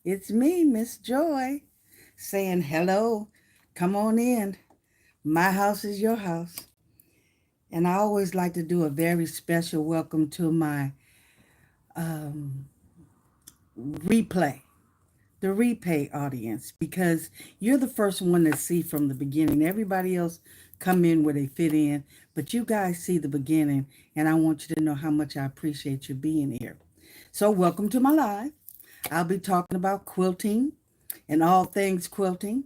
It's me, Miss Joy, saying hello. Come on in. My house is your house. And I always like to do a very special welcome to my um, replay, the replay audience, because you're the first one to see from the beginning. Everybody else come in where they fit in, but you guys see the beginning, and I want you to know how much I appreciate you being here. So welcome to my live. I'll be talking about quilting and all things quilting.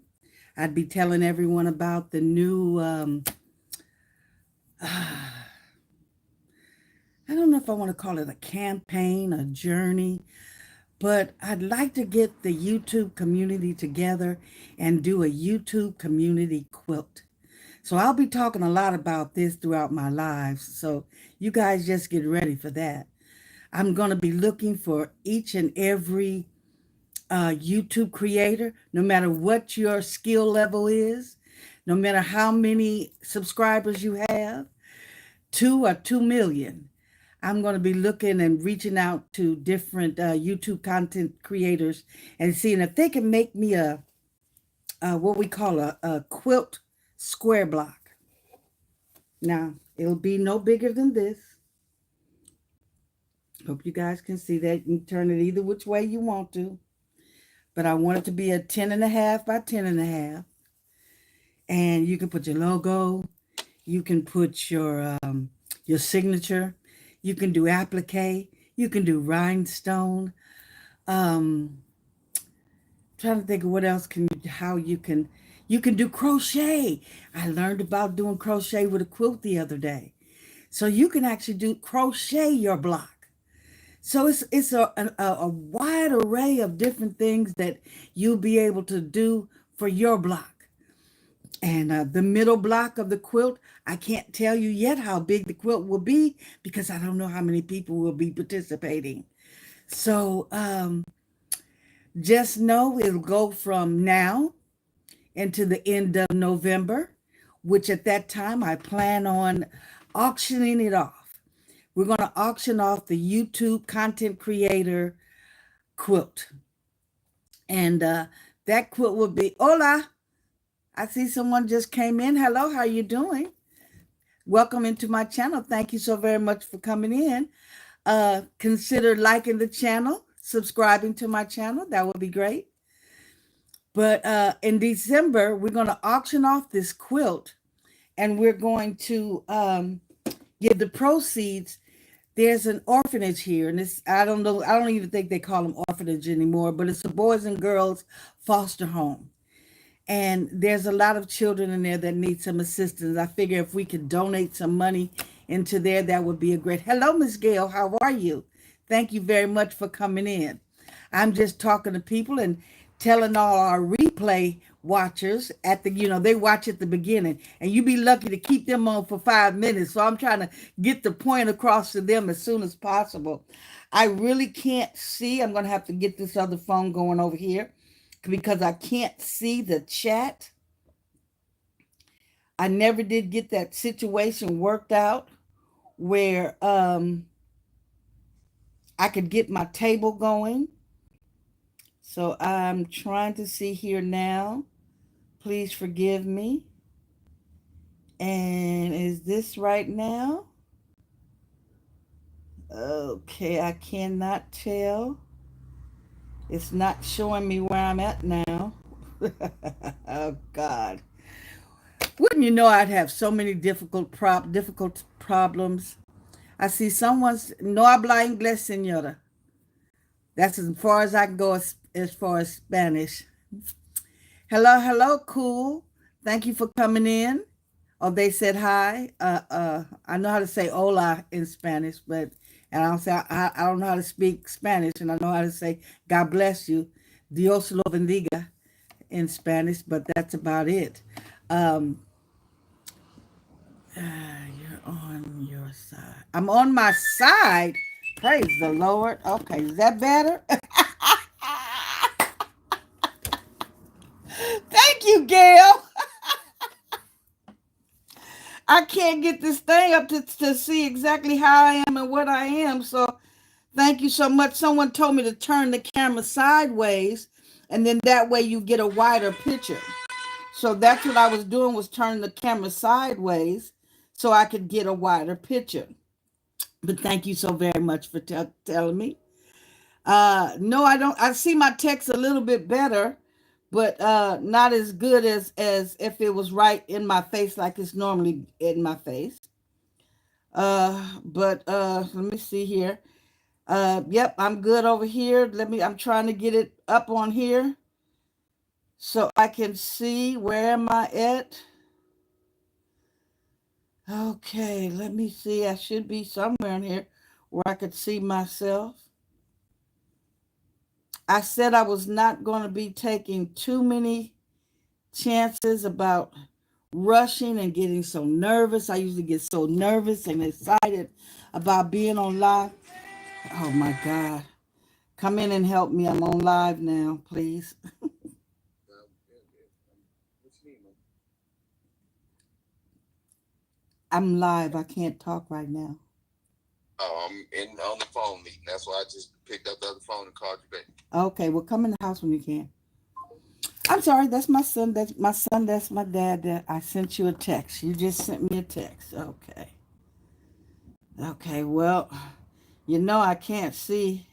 I'd be telling everyone about the new, I don't know if I want to call it a campaign, a journey, but I'd like to get the YouTube community together and do a YouTube community quilt. So I'll be talking a lot about this throughout my lives. So you guys just get ready for that. I'm going to be looking for each and every YouTube creator, no matter what your skill level is, no matter how many subscribers you have, 2 or 2 million. I'm going to be looking and reaching out to different YouTube content creators and seeing if they can make me what we call a quilt square block. Now, it'll be no bigger than this. Hope you guys can see that. You can turn it either which way you want to. But I want it to be a 10.5 by 10.5. And you can put your logo. You can put your signature. You can do applique. You can do rhinestone. Trying to think of what else how you can do crochet. I learned about doing crochet with a quilt the other day. So you can actually do crochet your block. So it's a wide array of different things that you'll be able to do for your block. And the middle block of the quilt, I can't tell you yet how big the quilt will be because I don't know how many people will be participating. So just know it'll go from now into the end of November, which at that time I plan on auctioning it off. We're going to auction off the YouTube content creator quilt. And that quilt will be, hola, I see someone just came in. Hello, how you doing? Welcome into my channel. Thank you so very much for coming in. Consider liking the channel, subscribing to my channel. That would be great. But in December, we're going to auction off this quilt, and we're going to give the proceeds. There's an orphanage here, and it's, I don't know, I don't even think they call them orphanage anymore, but it's a boys and girls foster home. And there's a lot of children in there that need some assistance. I figure if we could donate some money into there, that would be a great. Hello, Miss Gail. How are you? Thank you very much for coming in. I'm just talking to people and telling all our replay watchers at the, they watch at the beginning, and you be lucky to keep them on for 5 minutes. So I'm trying to get the point across to them as soon as possible. I really can't see. I'm going to have to get this other phone going over here because I can't see the chat. I never did get that situation worked out where I could get my table going. So I'm trying to see here now. Please forgive me. And is this right now? Okay, I cannot tell. It's not showing me where I'm at now. Oh, God. Wouldn't you know I'd have so many difficult problems? I see someone's, no habla inglés, señora. That's as far as I can go as far as Spanish. Hello, cool. Thank you for coming in. Oh, they said hi. I know how to say hola in Spanish, but and I don't know how to speak Spanish, and I know how to say God bless you, Dios lo bendiga in Spanish, but that's about it. You're on your side. I'm on my side. Praise the Lord. Okay, is that better? Thank you, Gail. I can't get this thing up to see exactly how I am and what I am. So Thank you so much. Someone told me to turn the camera sideways, and then that way you get a wider picture. So that's what I was doing, was turning the camera sideways so I could get a wider picture. But thank you so very much for telling me. No, I don't. I see my text a little bit better, but not as good as if it was right in my face like it's normally in my face. But let me see here. Yep, I'm good over here. I'm trying to get it up on here so I can see where am I at. Okay, let me see. I should be somewhere in here where I could see myself. I said I was not going to be taking too many chances about rushing and getting so nervous. I usually get so nervous and excited about being on live. Oh my God. Come in and help me. I'm on live now, please. I'm live. I can't talk right now. Oh, I'm in on the phone meeting. That's why I just picked up the other phone and called you back. Okay, well, come in the house when you can. I'm sorry. That's my son. That's my son. That's my dad. I sent you a text. You just sent me a text. Okay. Okay. Well, I can't see.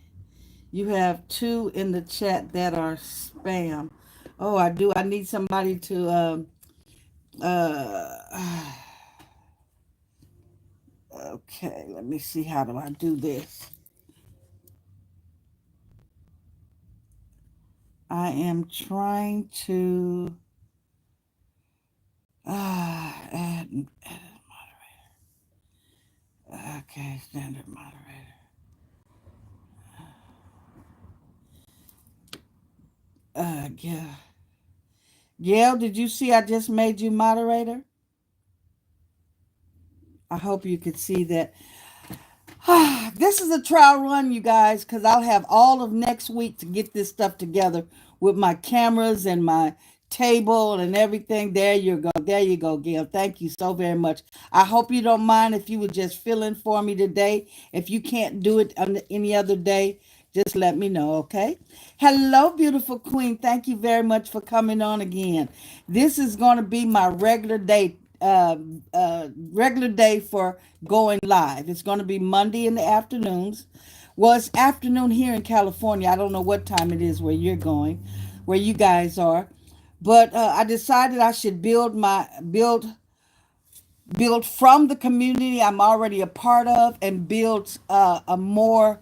You have two in the chat that are spam. Oh, I do. I need somebody to. Okay. Let me see. How do I do this? I am trying to. Add moderator. Okay, standard moderator. Yeah. Gail, did you see I just made you moderator? I hope you could see that. This is a trial run, you guys, because I'll have all of next week to get this stuff together with my cameras and my table and everything. There you go. There you go, Gail. Thank you so very much. I hope you don't mind if you would just fill in for me today. If you can't do it on any other day, just let me know, okay? Hello, beautiful queen. Thank you very much for coming on again. This is going to be my regular day for going live. It's going to be Monday in the afternoons. Well, it's afternoon here in California. I don't know what time it is where you're going, where you guys are, but I decided I should build from the community I'm already a part of, and build a more,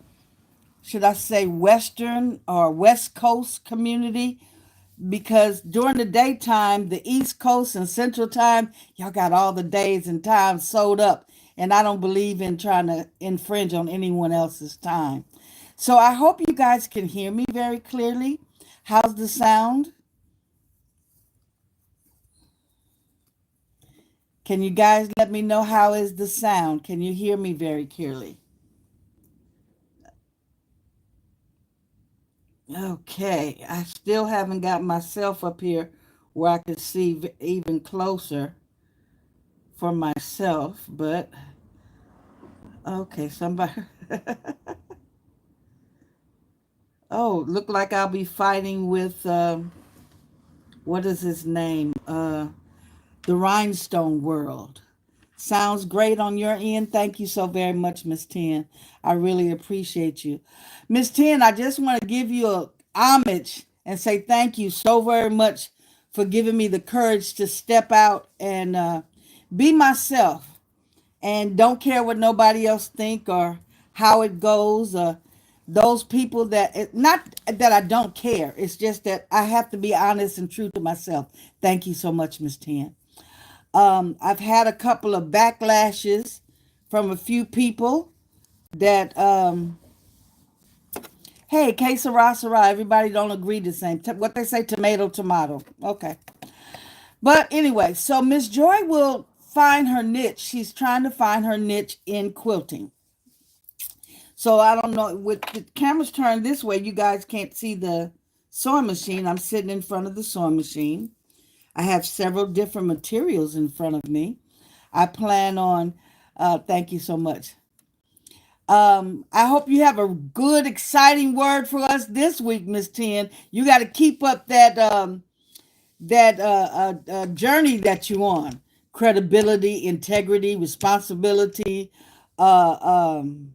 should I say, Western or West Coast community, because during the daytime, the East Coast and Central Time, y'all got all the days and times sold up. And I don't believe in trying to infringe on anyone else's time. So I hope you guys can hear me very clearly. How's the sound? Can you guys let me know how is the sound? Can you hear me very clearly? Okay, I still haven't got myself up here where I can see even closer for myself, but okay, somebody. Oh, look like I'll be fighting with what is his name? The Rhinestone World. Sounds great on your end. Thank you so very much, Miss Ten. I really appreciate you, Miss Ten. I just want to give you a homage and say thank you so very much for giving me the courage to step out and be myself, and don't care what nobody else think or how it goes. Those people not that I don't care. It's just that I have to be honest and true to myself. Thank you so much, Miss Tan. I've had a couple of backlashes from a few people that, hey, que sera, sera. Everybody don't agree the same. What they say, tomato, tomato. Okay. But anyway, so Miss Joy will find her niche. She's trying to find her niche in quilting. So I don't know, with the cameras turned this way, you guys can't see the sewing machine. I'm sitting in front of the sewing machine. I have several different materials in front of me. I plan on, thank you so much. I hope you have a good, exciting word for us this week, Miss Ten. You got to keep up that journey that you're on. Credibility, integrity, responsibility, uh, um,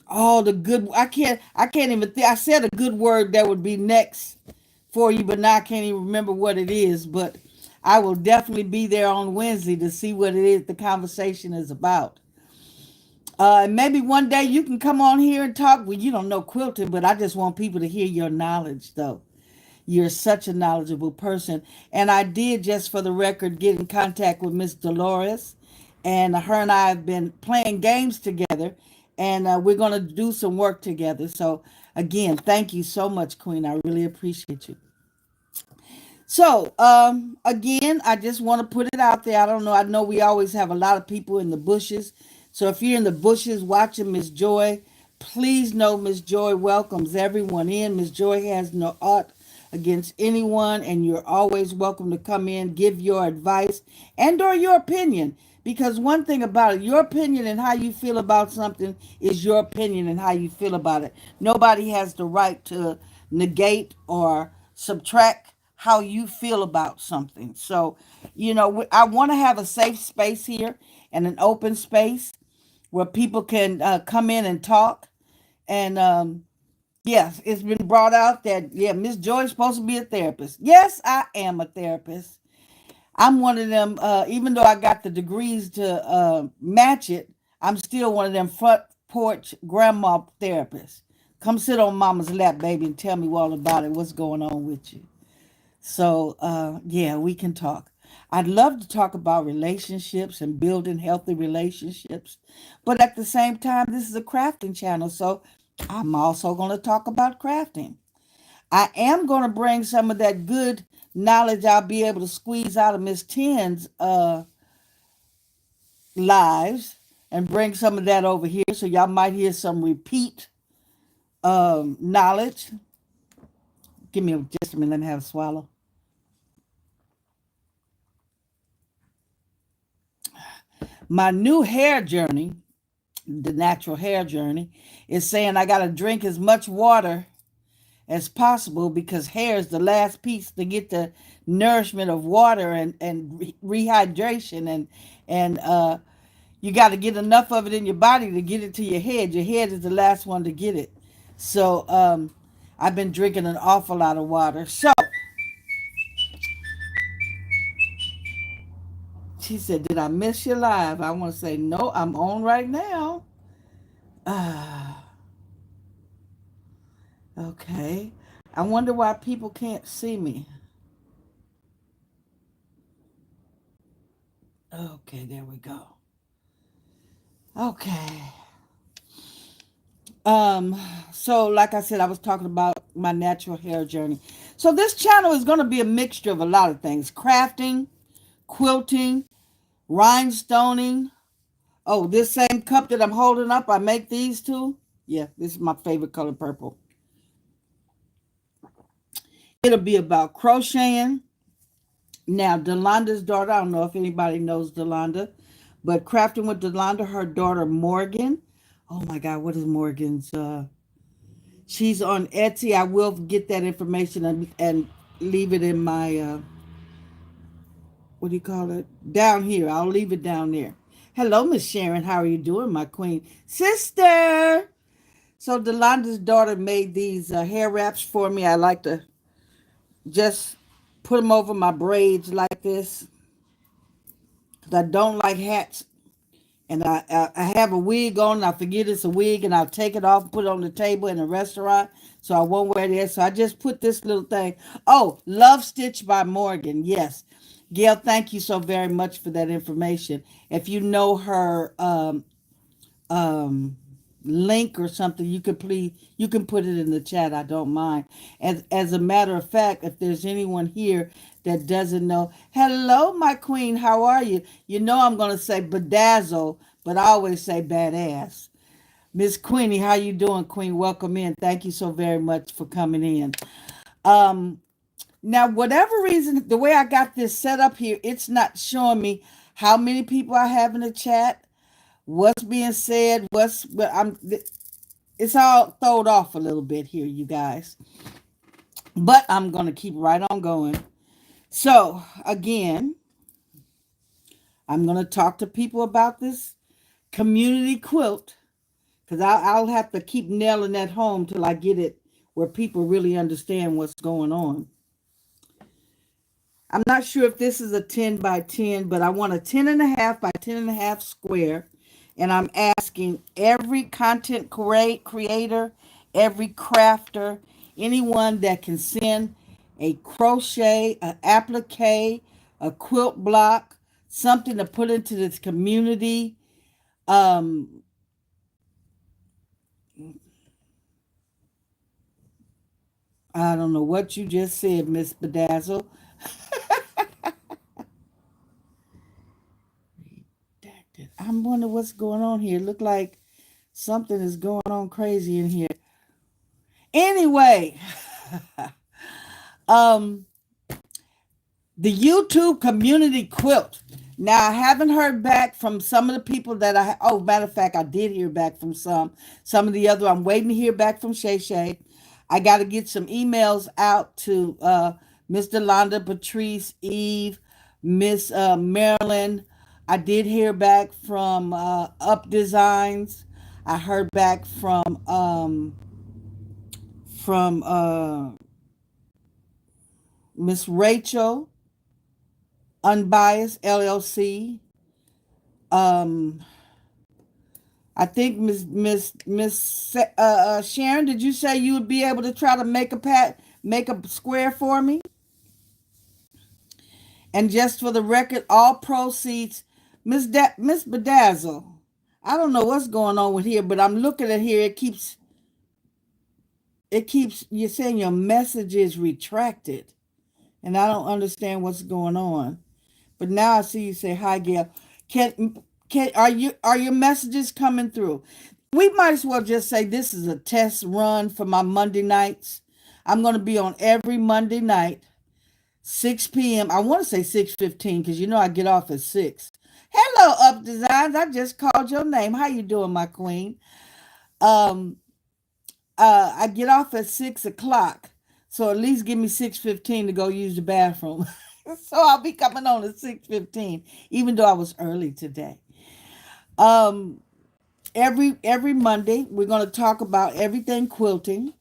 all the good. I can't even think. I said a good word that would be next for you, but now I can't even remember what it is. But I will definitely be there on Wednesday to see what it is the conversation is about. And maybe one day you can come on here and talk. Well, you don't know quilting, but I just want people to hear your knowledge, though. You're such a knowledgeable person. And I did, just for the record, get in contact with Miss Dolores. And her and I have been playing games together. And we're going to do some work together. So, again, thank you so much, Queen. I really appreciate you. So, again, I just want to put it out there. I don't know. I know we always have a lot of people in the bushes. So if you're in the bushes watching Miss Joy, please know Miss Joy welcomes everyone in. Miss Joy has no art against anyone, and you're always welcome to come in, give your advice and or your opinion. Because one thing about it, your opinion and how you feel about something is your opinion and how you feel about it. Nobody has the right to negate or subtract how you feel about something. So, I want to have a safe space here and an open space where people can come in and talk. And yes, it's been brought out that, yeah, Miss Joy is supposed to be a therapist. Yes, I am a therapist. I'm one of them, even though I got the degrees to match it, I'm still one of them front porch grandma therapists. Come sit on mama's lap, baby, and tell me all about it. What's going on with you? So, yeah, we can talk. I'd love to talk about relationships and building healthy relationships. But at the same time, this is a crafting channel. So I'm also going to talk about crafting. I am going to bring some of that good knowledge I'll be able to squeeze out of Miss Ten's lives and bring some of that over here. So y'all might hear some repeat knowledge. Give me just a minute. Let me have a swallow. My new hair journey, the natural hair journey, is saying I got to drink as much water as possible because hair is the last piece to get the nourishment of water and rehydration and you got to get enough of it in your body to get it to your head. Your head is the last one to get it. So I've been drinking an awful lot of water. So she said, "Did I miss you live?" I want to say, "No, I'm on right now." Ah, okay. I wonder why people can't see me. Okay, there we go. Okay. Um, so like I said, I was talking about my natural hair journey. So this channel is going to be a mixture of a lot of things: crafting, quilting, rhinestoning. Oh, this same cup that I'm holding up, I make these too. Yeah, this is my favorite color, purple. It'll be about crocheting. Now, Delonda's daughter, I don't know if anybody knows Delonda, but crafting with Delonda, her daughter Morgan. Oh my God, what is Morgan's? She's on Etsy. I will get that information and leave it in my what do you call it? Down here. I'll leave it down there. Hello, Miss Sharon. How are you doing, my queen sister? So Delonda's daughter made these hair wraps for me. I like to just put them over my braids like this because I don't like hats. And I have a wig on, and I forget it's a wig, and I'll take it off and put it on the table in a restaurant, so I won't wear it. So I just put this little thing. Oh, Love Stitch by Morgan. Yes. Gail, thank you so very much for that information. If you know her um, link or something, you can put it in the chat. I don't mind. As a matter of fact, if there's anyone here that doesn't know, hello, my queen, how are you? You know I'm gonna say bedazzle, but I always say badass. Miss Queenie, how you doing, Queen? Welcome in. Thank you so very much for coming in. Um, Now, whatever reason, the way I got this set up here, it's not showing me how many people I have in the chat, what's being said, but it's all thrown off a little bit here, you guys. But I'm gonna keep right on going. So again, I'm gonna talk to people about this community quilt because I'll have to keep nailing that home till I get it where people really understand what's going on. I'm not sure if this is a 10 by 10, but I want a 10 and a half by 10 and a half square. And I'm asking every content creator, every crafter, anyone that can send a crochet, an applique, a quilt block, something to put into this community. Um, I don't know what you just said, Miss Bedazzle. I'm wondering what's going on here. Look like something is going on crazy in here. Anyway, um, the YouTube community quilt. Now I haven't heard back from some of the people that oh, matter of fact, I did hear back from some. Some of the other, I'm waiting to hear back from Shay Shay. I got to get some emails out to Miss Delonda, Patrice, Eve, Miss Marilyn. I did hear back from Up Designs. I heard back from Miss Rachel, Unbiased LLC. Um, I think Miss Sharon, did you say you would be able to try to make a square for me? And just for the record, all proceeds, Miss Bedazzle. I don't know what's going on with here, but I'm looking at here. It keeps you're saying your message is retracted, and I don't understand what's going on. But now I see you say hi, Gail. Can are your messages coming through? We might as well just say this is a test run for my Monday nights. I'm going to be on every Monday night, 6 p.m. I want to say 6:15 because you know I get off at 6. Hello, Up Designs. I just called your name. How you doing, my queen? Um, I get off at 6 o'clock, so at least give me 6:15 to go use the bathroom. So I'll be coming on at 6:15, even though I was early today. Um, every Monday we're going to talk about everything quilting.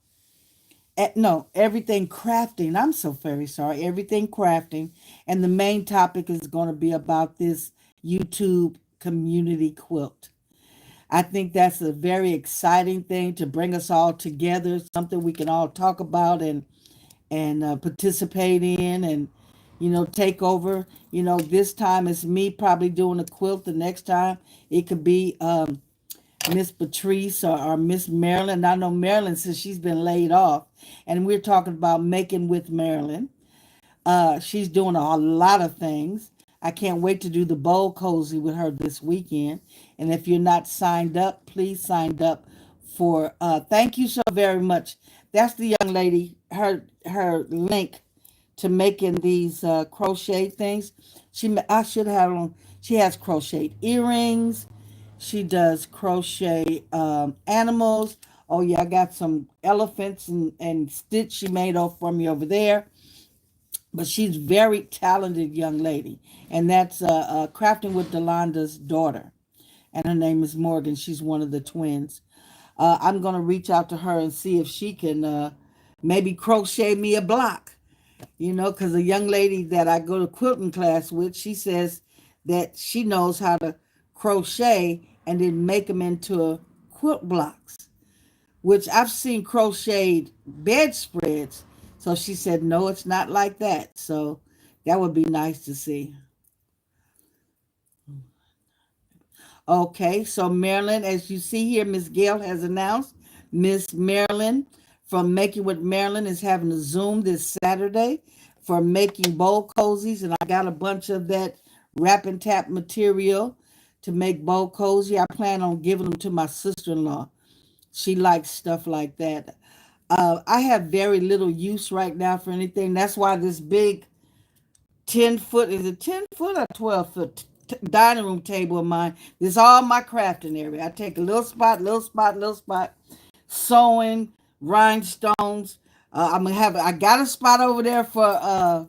No, everything crafting. I'm so very sorry. Everything crafting, and the main topic is going to be about this YouTube community quilt. I think that's a very exciting thing to bring us all together, something we can all talk about and participate in and take over. This time it's me probably doing a quilt. The next time it could be Miss Patrice or Miss Marilyn. I know Marilyn since she's been laid off, and we're talking about making with Marilyn. She's doing a lot of things. I can't wait to do the bowl cozy with her this weekend. And if you're not signed up, please sign up for. Thank you so very much. That's the young lady. Her link to making these crochet things. I should have on. She has crocheted earrings. She does crochet animals. Oh yeah, I got some elephants and Stitch she made for me over there. But she's very talented young lady, and that's Crafting with Delonda's daughter, and her name is Morgan. She's one of the twins. I'm gonna reach out to her and see if she can maybe crochet me a block. Because a young lady that I go to quilting class with, she says that she knows how to crochet and then make them into quilt blocks, which I've seen crocheted bedspreads. So she said, no, it's not like that. So that would be nice to see. Okay, so Marilyn, as you see here, Miss Gail has announced Miss Marilyn from Making with Marilyn is having a Zoom this Saturday for making bowl cozies, and I got a bunch of that wrap and tap material to make bowl cozy. I plan on giving them to my sister-in-law. She likes stuff like that. I have very little use right now for anything. That's why this big 10 foot, is it 10 foot or 12 foot? dining room table of mine. This is all my crafting area. I take a little spot, little spot, little spot, sewing, rhinestones. I got a spot over there for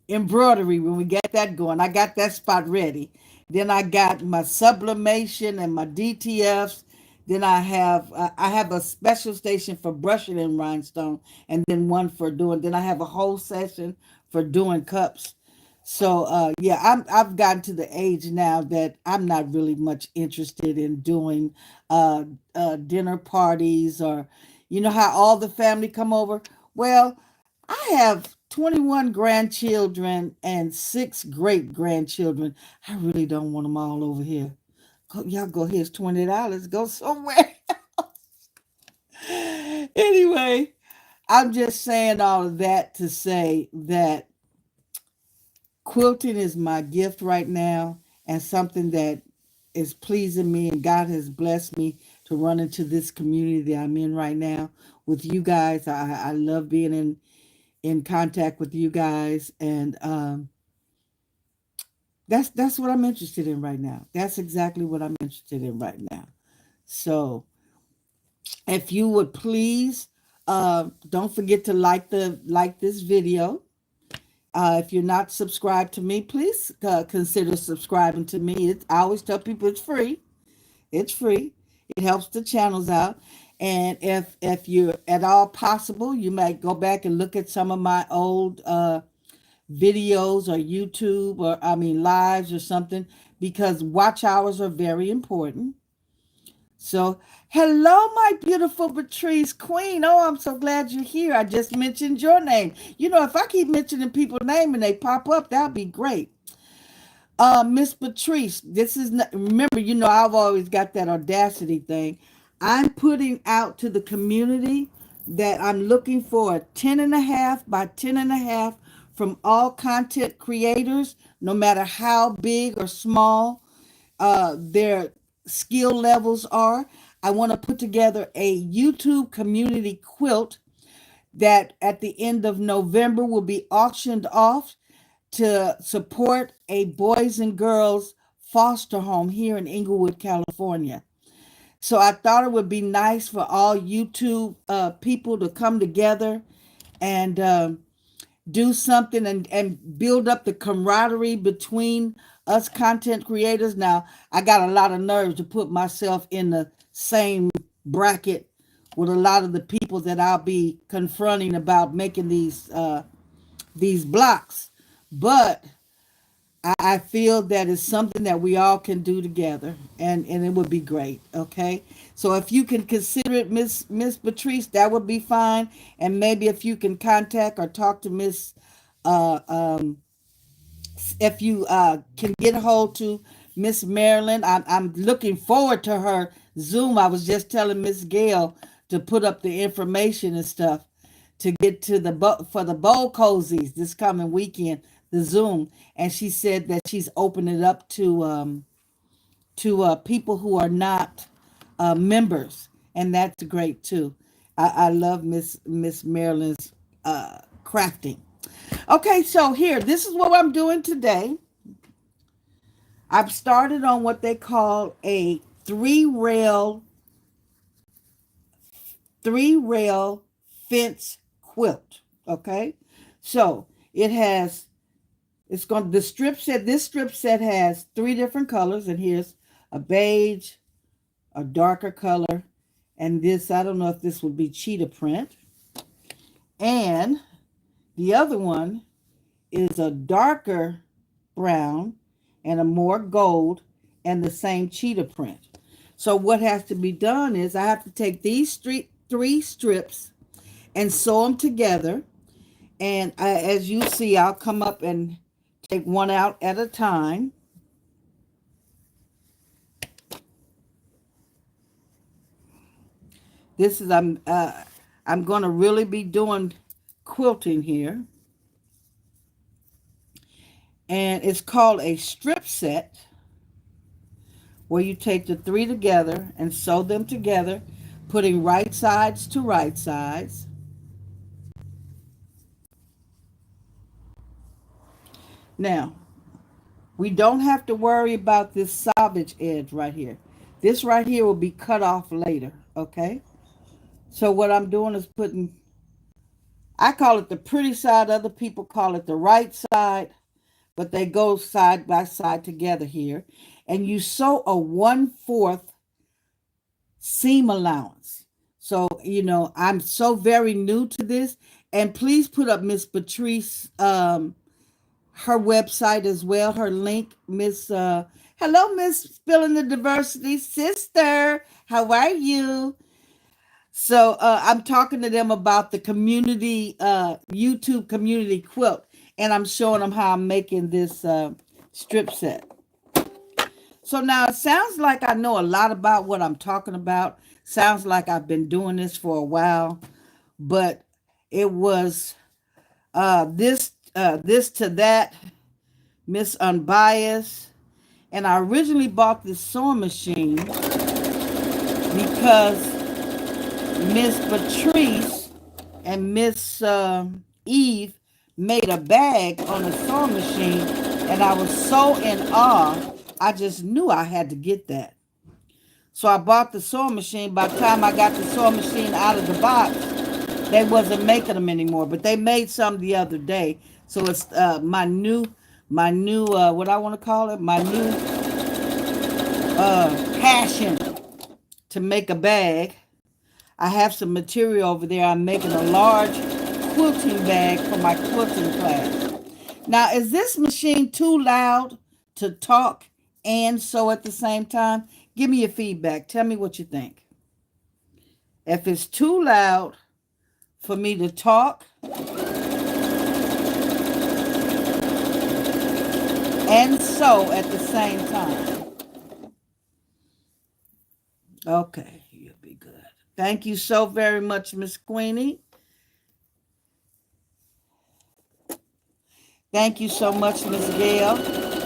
embroidery when we get that going. I got that spot ready. Then I got my sublimation and my DTFs. Then I have a special station for brushing in rhinestone, and then one for doing. Then I have a whole session for doing cups. So yeah, I've gotten to the age now that I'm not really much interested in doing dinner parties, or you know how all the family come over. Well, I have 21 grandchildren and 6 great grandchildren. I really don't want them all over here. Y'all go, here's $20. Go somewhere. Anyway, I'm just saying all of that to say that quilting is my gift right now, and something that is pleasing me, and God has blessed me to run into this community that I'm in right now with you guys. I love being in contact with you guys, and that's what I'm interested in right now. That's exactly what I'm interested in right now. So if you would please, don't forget to like this video. If you're not subscribed to me, please consider subscribing to me. I always tell people it's free. It's free. It helps the channels out. And if you're at all possible, you might go back and look at some of my old videos, or YouTube, or I mean lives or something, because watch hours are very important. So, hello, my beautiful Patrice Queen. Oh, I'm so glad you're here. I just mentioned your name. You know, if I keep mentioning people's name and they pop up, that'd be great. Miss Patrice, this is not, remember, you know, I've always got that audacity thing. I'm putting out to the community that I'm looking for a 10.5 by 10.5 from all content creators, no matter how big or small their skill levels are. I want to put together a YouTube community quilt that at the end of November will be auctioned off to support a boys and girls foster home here in Inglewood, California. So I thought it would be nice for all YouTube people to come together and do something, and build up the camaraderie between us content creators. Now, I got a lot of nerves to put myself in the same bracket with a lot of the people that I'll be confronting about making these blocks. But I feel that it's something that we all can do together, and it would be great. Okay, so if you can consider it, Miss Patrice, that would be fine. And maybe if you can contact or talk to Miss, uh, um, if you can get a hold to Miss Marilyn, I'm looking forward to her Zoom. I was just telling Miss Gail to put up the information and stuff to get to for the bowl cozies this coming weekend, the Zoom. And she said that she's opening it up to people who are not members, and that's great too. I love Miss Marilyn's crafting. Okay, so here, this is what I'm doing today. I've started on what they call a three rail fence quilt. Okay, so it's going the strip set. This strip set has 3 different colors, and here's a beige, a darker color, and this, I don't know if this would be cheetah print, and the other one is a darker brown and a more gold, and the same cheetah print. So what has to be done is I have to take these 3 strips and sew them together. And as you see, I'll come up and take one out at a time. This is I'm going to really be doing quilting here, and it's called a strip set, where you take the 3 together and sew them together, putting right sides to right sides. Now, We don't have to worry about this salvage edge right here. This right here will be cut off later, okay? So what I'm doing is putting, I call it the pretty side, other people call it the right side, but they go side by side together here. And you sew a 1/4 seam allowance. So, I'm so very new to this. And please put up Miss Patrice, her website as well, her link. Hello, Miss Spilling the Diversity sister. How are you? So I'm talking to them about the community, YouTube community quilt, and I'm showing them how I'm making this strip set. So now it sounds like I know a lot about what I'm talking about. Sounds like I've been doing this for a while, but it was this to that, Miss Unbiased. And I originally bought this sewing machine because Miss Patrice and Miss Eve made a bag on a sewing machine, and I was so in awe, I just knew I had to get that. So I bought the sewing machine. By the time I got the sewing machine out of the box, they wasn't making them anymore, but they made some the other day. So it's my new what I want to call it, my new passion to make a bag. I have some material over there. I'm making a large quilting bag for my quilting class. Now, is this machine too loud to talk and sew at the same time? Give me your feedback. Tell me what you think. If it's too loud for me to talk and sew at the same time. Okay, you'll be good. Thank you so very much, Miss Queenie. Thank you so much, Miss Gail.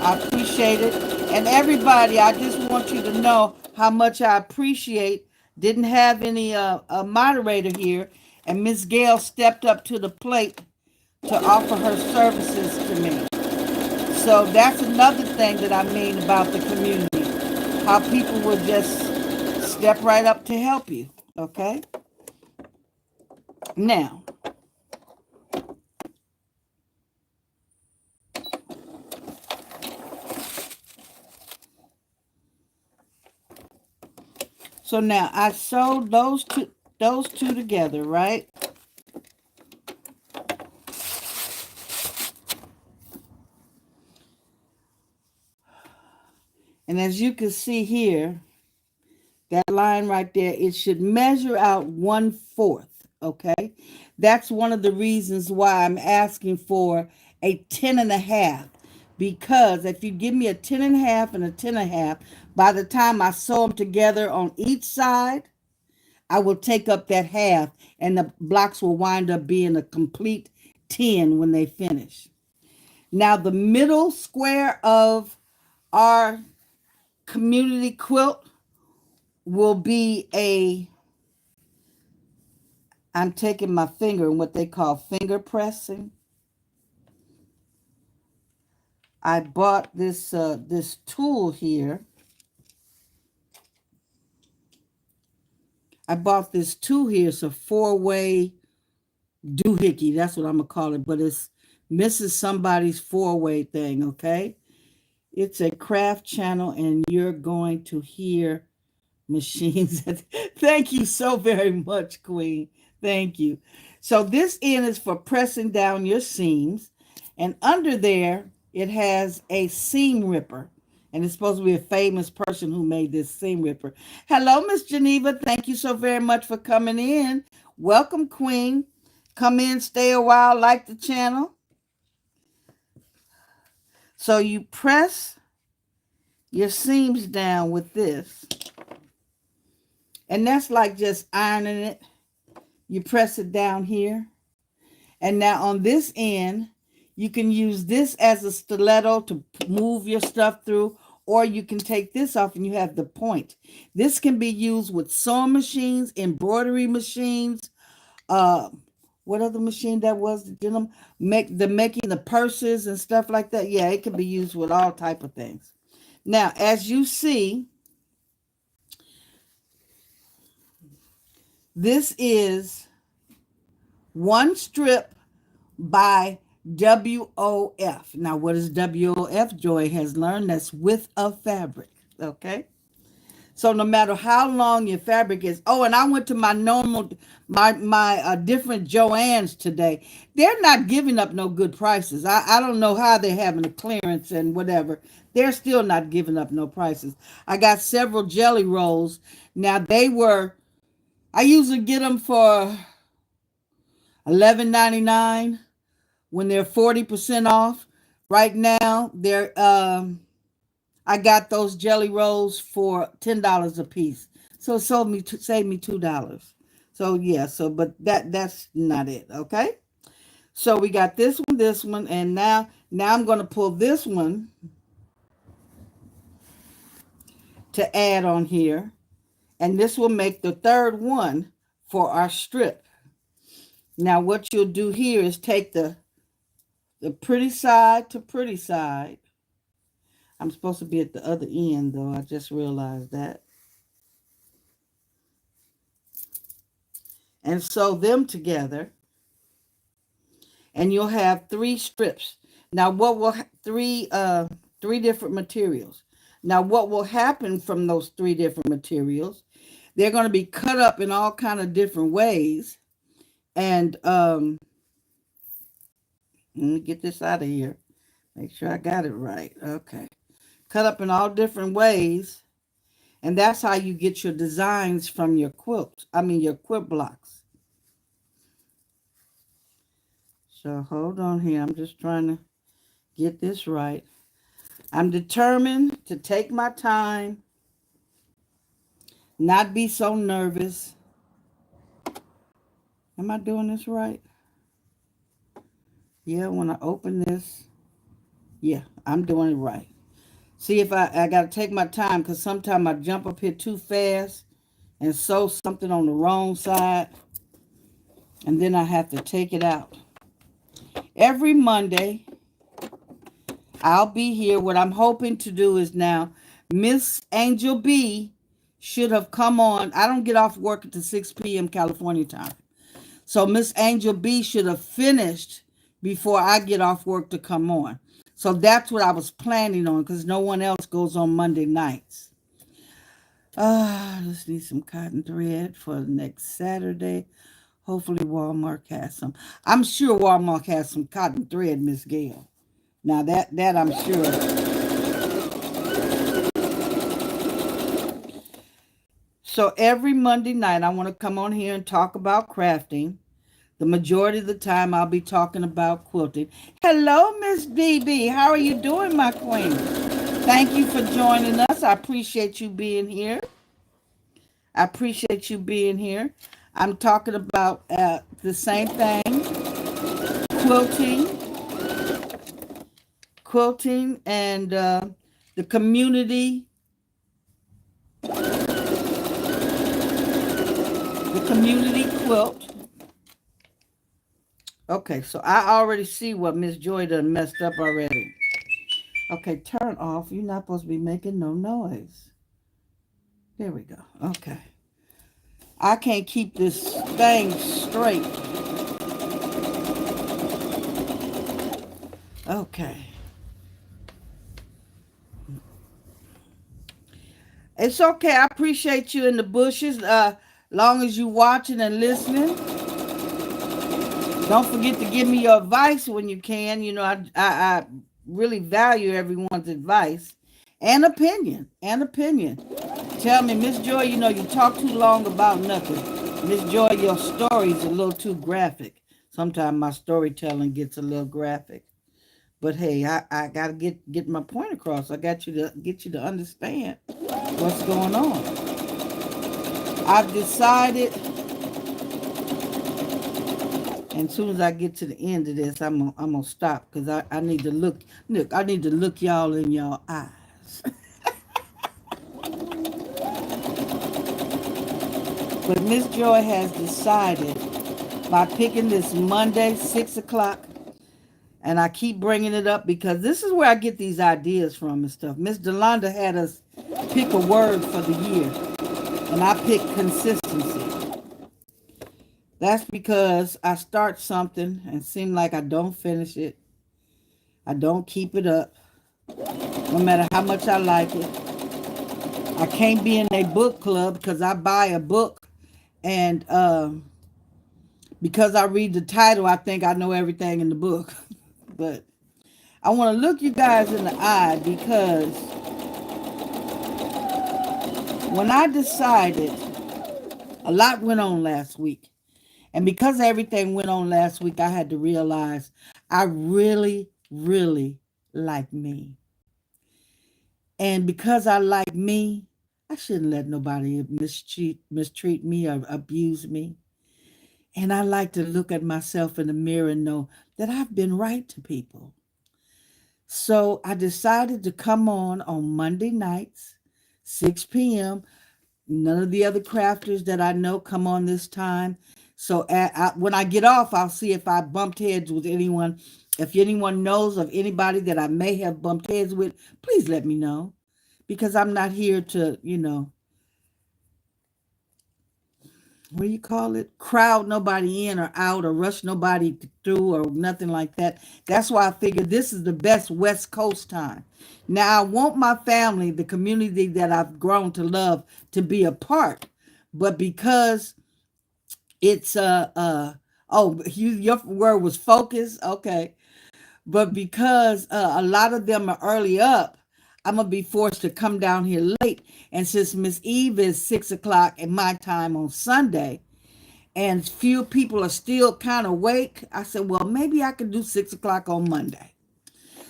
I appreciate it. And everybody, I just want you to know how much I appreciate. Didn't have any a moderator here, and Miss Gail stepped up to the plate to offer her services to me. So that's another thing that I mean about the community. How people will just step right up to help you. Okay? Now, so now I sewed those two together, right? And as you can see here, that line right there, it should measure out 1/4. Okay. That's one of the reasons why I'm asking for a 10 and a half. Because if you give me a 10 and a half and a 10 and a half, by the time I sew them together on each side, I will take up that half and the blocks will wind up being a complete 10 when they finish. Now, the middle square of our community quilt will be I'm taking my finger and what they call finger pressing. I bought this tool here. I bought this tool here. It's a 4-way doohickey. That's what I'm going to call it. But it's Mrs. Somebody's 4-way thing, okay? It's a craft channel, and you're going to hear machines. Thank you so very much, Queen. Thank you. So this end is for pressing down your seams, and under there it has a seam ripper, and it's supposed to be a famous person who made this seam ripper. Hello, Miss Geneva. Thank you so very much for coming in. Welcome, Queen. Come in, stay a while, like the channel. So you press your seams down with this. And that's like just ironing it. You press it down here. And now on this end, you can use this as a stiletto to move your stuff through, or you can take this off and you have the point. This can be used with sewing machines, embroidery machines, what what other machine that was, you know, making the purses and stuff like that. Yeah, it can be used with all type of things. Now, as you see, this is one strip by WOF. Now, what is WOF? Joy has learned that's width of fabric. Okay. So no matter how long your fabric is. Oh, and I went to my normal, my different Joanne's today. They're not giving up no good prices. I don't know how they're having a clearance and whatever. They're still not giving up no prices. I got several jelly rolls. Now I usually get them for $11.99 when they're 40% off. Right now, I got those jelly rolls for $10 a piece. So it saved me $2. So yeah, but that's not it, okay? So we got this one, and now I'm gonna pull this one to add on here, and this will make the third one for our strip. Now what you'll do here is take the pretty side to pretty side. I'm supposed to be at the other end though, I just realized that. And sew them together, and you'll have three strips. Now what will three different materials. Now what will happen from those three different materials, they're going to be cut up in all kind of different ways. And let me get this out of here, make sure I got it right. Okay, cut up in all different ways, and that's how you get your designs from your your quilt blocks. So hold on here, I'm just trying to get this right. I'm determined to take my time, not be so nervous. Am I doing this right? Yeah, when I open this, yeah, I'm doing it right. See, if I got to take my time, because sometimes I jump up here too fast and sew something on the wrong side, and then I have to take it out. Every Monday, I'll be here. What I'm hoping to do is now, Miss Angel B should have come on. I don't get off work until 6 p.m. California time. So Miss Angel B should have finished before I get off work to come on. So that's what I was planning on, because no one else goes on Monday nights. Let's need some cotton thread for next Saturday. Hopefully Walmart has some. I'm sure Walmart has some cotton thread, Miss Gail. Now that I'm sure. So every Monday night, I want to come on here and talk about crafting. The majority of the time, I'll be talking about quilting. Hello, Miss BB. How are you doing, my queen? Thank you for joining us. I appreciate you being here. I appreciate you being here. I'm talking about the same thing, quilting, and the community quilt. Okay, so I already see what Miss Joy done messed up already. Okay, turn off. You're not supposed to be making no noise. There we go. Okay. I can't keep this thing straight. Okay. It's okay. I appreciate you in the bushes. Long as you watching and listening. Don't forget to give me your advice when you can. You know, I really value everyone's advice and opinion. Tell me, Miss Joy, you know, you talk too long about nothing. Miss Joy, your story's a little too graphic. Sometimes my storytelling gets a little graphic. But hey, I gotta get my point across. I got you to get you to understand what's going on. I've decided, and as soon as I get to the end of this, I'm gonna stop, because I need to look I need to look y'all in y'all eyes. But Miss Joy has decided by picking this Monday, 6 o'clock. And I keep bringing it up because this is where I get these ideas from and stuff. Miss Delonda had us pick a word for the year, and I picked consistency. That's because I start something and seem like I don't finish it. I don't keep it up, no matter how much I like it. I can't be in a book club because I buy a book, and because I read the title, I think I know everything in the book. But I want to look you guys in the eye because when I decided, a lot went on last week. And because everything went on last week, I had to realize I really, really like me. And because I like me, I shouldn't let nobody mistreat me or abuse me. And I like to look at myself in the mirror and know that I've been right to people. So I decided to come on Monday nights, 6 p.m. None of the other crafters that I know come on this time. So when I get off, I'll see if I bumped heads with anyone. If anyone knows of anybody that I may have bumped heads with, please let me know. Because I'm not here to, what do you call it? Crowd nobody in or out or rush nobody through or nothing like that. That's why I figured this is the best West Coast time. Now, I want my family, the community that I've grown to love, to be a part. But because it's your word was focus, okay. But because a lot of them are early up, I'm gonna be forced to come down here late. And since Miss Eve is 6 o'clock at my time on Sunday, and few people are still kind of awake, I said, well, maybe I could do 6 o'clock on Monday.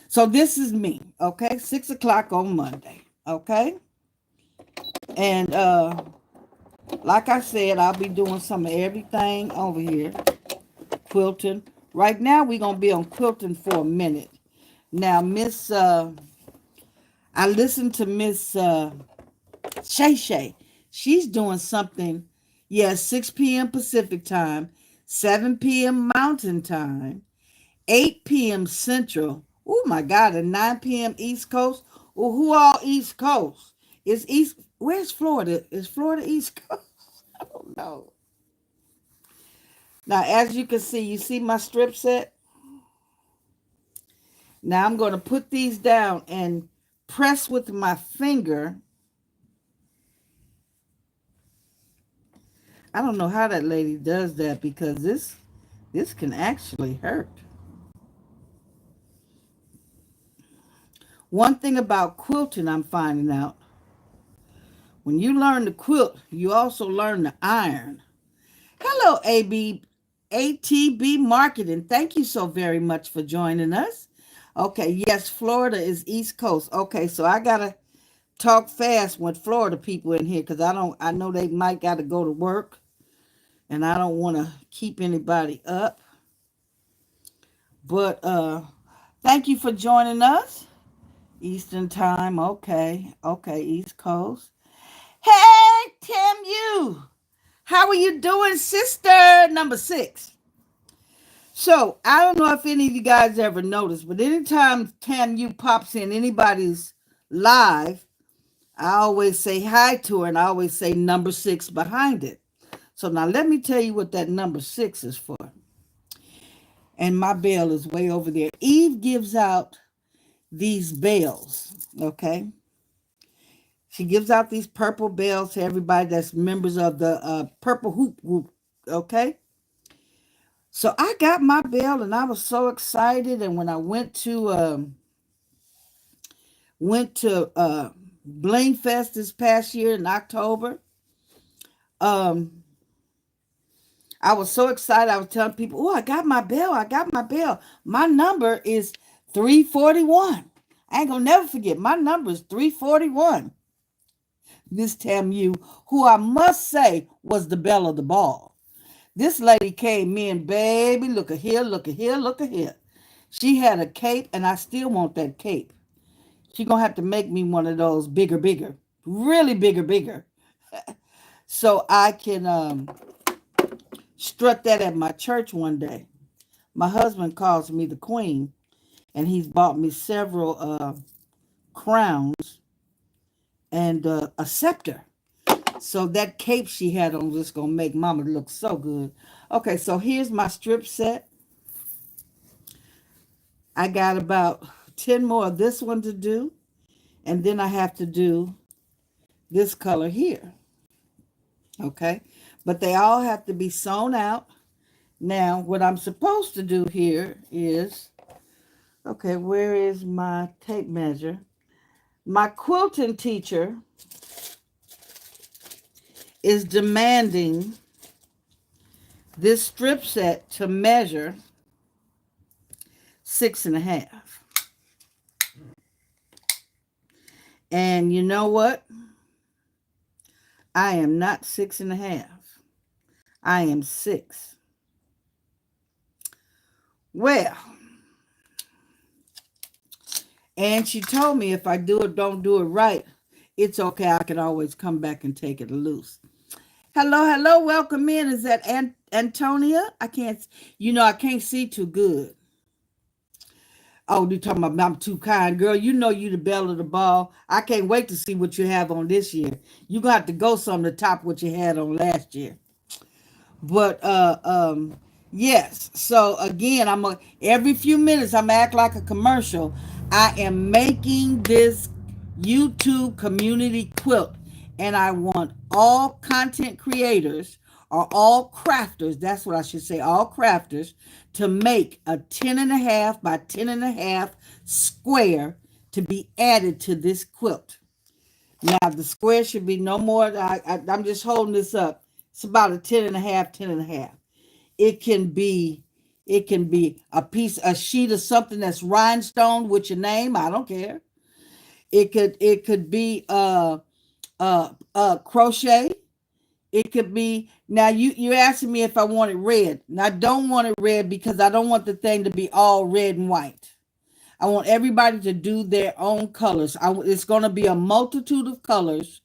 So this is me, okay? 6 o'clock on Monday, okay? And like I said, I'll be doing some of everything over here, quilting. Right now, we're gonna be on quilting for a minute. Now, I listened to Miss Shay Shay. She's doing something. Yes, 6 p.m. Pacific time, 7 p.m. Mountain time, 8 p.m. Central. Oh my God, and 9 p.m. East Coast. Well, who all East Coast? Is East, where's Florida? Is Florida East Coast? I don't know. Now, as you can see, you see my strip set? Now I'm going to put these down and press with my finger. I don't know how that lady does that because this can actually hurt. One thing about quilting I'm finding out, when you learn to quilt, you also learn to iron. Hello, ATB Marketing. Thank you so very much for joining us. Okay, yes, Florida is East Coast. Okay, so I gotta talk fast with Florida people in here because I know they might gotta go to work and I don't want to keep anybody up. But thank you for joining us. Eastern time, okay, East Coast. Hey, Tim, how are you doing, sister? Number 6. So I don't know if any of you guys ever noticed, but anytime Tam U pops in anybody's live, I always say hi to her and I always say number 6 behind it. So now let me tell you what that number 6 is for. And my bell is way over there. Eve gives out these bells, okay? She gives out these purple bells to everybody that's members of the Purple Hoop Group, okay? So I got my bell and I was so excited. And when I went to Bling Fest this past year in October, um, I was so excited. I was telling people, "Oh, I got my bell! I got my bell! My number is 341." I ain't gonna never forget. My number is 341. Miss Tamu, who I must say was the belle of the ball. This lady came in, baby, look at here, look at here, look at here. She had a cape, and I still want that cape. She gonna have to make me one of those bigger, really bigger, so I can strut that at my church one day. My husband calls me the queen, and he's bought me several crowns and a scepter. So that cape she had on was gonna make mama look so good. Okay, so here's my strip set. I got about 10 more of this one to do, and then I have to do this color here. Okay, but they all have to be sewn out. Now, what I'm supposed to do here is, okay, where is my tape measure? My quilting teacher is demanding this strip set to measure 6.5. And you know what? I am not 6.5. I am 6. Well, and she told me if I don't do it right, it's okay. I can always come back and take it loose. Hello, welcome in. Is that Antonia? I can't, I can't see too good. Oh, you talking about I'm too kind, girl? You know you the belle of the ball. I can't wait to see what you have on this year. You gonna have to go some to top what you had on last year. But yes. So again, every few minutes I'm act like a commercial. I am making this YouTube community quilt, and I want all content creators or all crafters, that's what I should say, all crafters, to make a 10.5 by 10.5 square to be added to this quilt. Now the square should be no more. I'm just holding this up. It's about a 10.5, 10.5. It can be, a sheet of something that's rhinestone with your name. I don't care. It could be crochet. It could be, now you're asking me if I want it red. And I don't want it red because I don't want the thing to be all red and white. I want everybody to do their own colors. It's going to be a multitude of colors,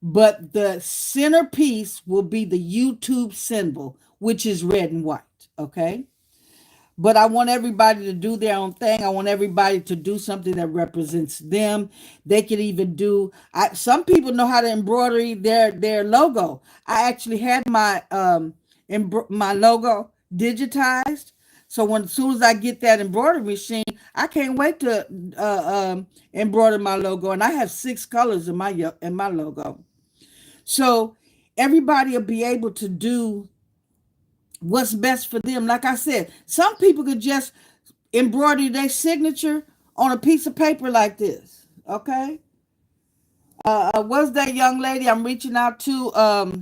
but the centerpiece will be the YouTube symbol, which is red and white. Okay. But I want everybody to do their own thing. I want everybody to do something that represents them. They could even do. Some people know how to embroider their logo. I actually had my logo digitized. So as soon as I get that embroidery machine, I can't wait to embroider my logo. And I have 6 colors in my logo. So everybody will be able to do what's best for them. Like I said, some people could just embroider their signature on a piece of paper like this. Okay. What's that young lady I'm reaching out to?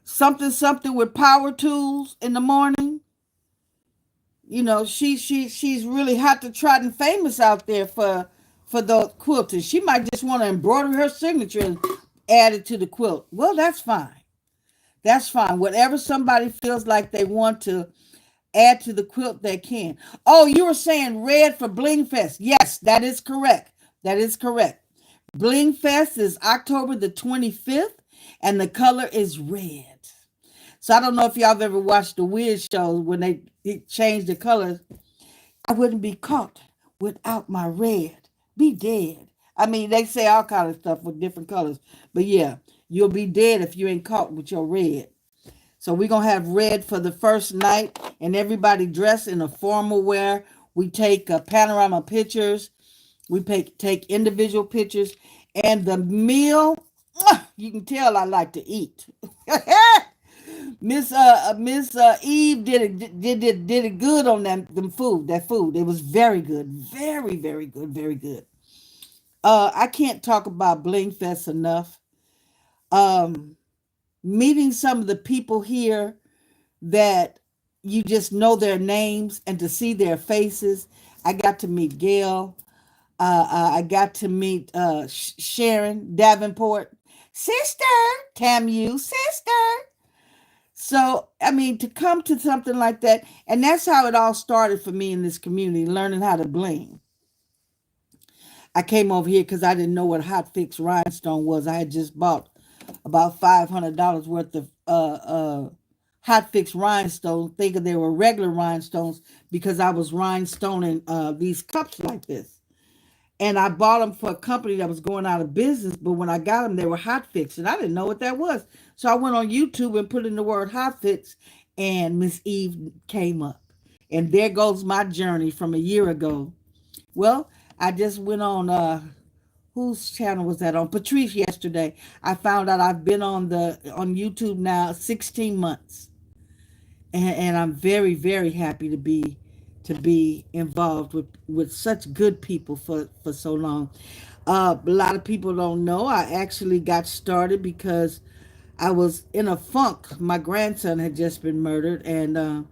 Something with power tools in the morning. She's really hot to trot and famous out there for the quilters. She might just want to embroider her signature and add it to the quilt. Well, that's fine. That's fine. Whatever somebody feels like they want to add to the quilt, they can. Oh, you were saying red for Bling Fest. Yes, that is correct. That is correct. Bling Fest is October the 25th, and the color is red. So I don't know if y'all have ever watched the Wiz shows when they change the colors. I wouldn't be caught without my red. Be dead. I mean, they say all kind of stuff with different colors. But yeah, you'll be dead if you ain't caught with your red. So we're going to have red for the first night, and everybody dressed in a formal wear. We take panorama pictures. We take individual pictures. And the meal, you can tell I like to eat. Miss Eve did it good on that food. It was very good. Very, very good. Very good. I can't talk about Bling Fest enough. Meeting some of the people here that you just know their names and to see their faces. I got to meet Gail. I got to meet Sharon Davenport, sister, Tamu, sister. So, I mean, to come to something like that, and that's how it all started for me in this community, learning how to bling. I came over here because I didn't know what hot fix rhinestone was. I had just bought about $500 worth of hot fix rhinestones, thinking they were regular rhinestones because I was rhinestoning these cups like this. And I bought them for a company that was going out of business. But when I got them, they were hot fix, and I didn't know what that was. So I went on YouTube and put in the word hot fix, and Miss Eve came up. And there goes my journey from a year ago. Well, I just went on whose channel was that on? Patrice yesterday. I found out I've been on YouTube now 16 months. And I'm very, very happy to be involved with such good people for so long. A lot of people don't know I actually got started because I was in a funk. My grandson had just been murdered, and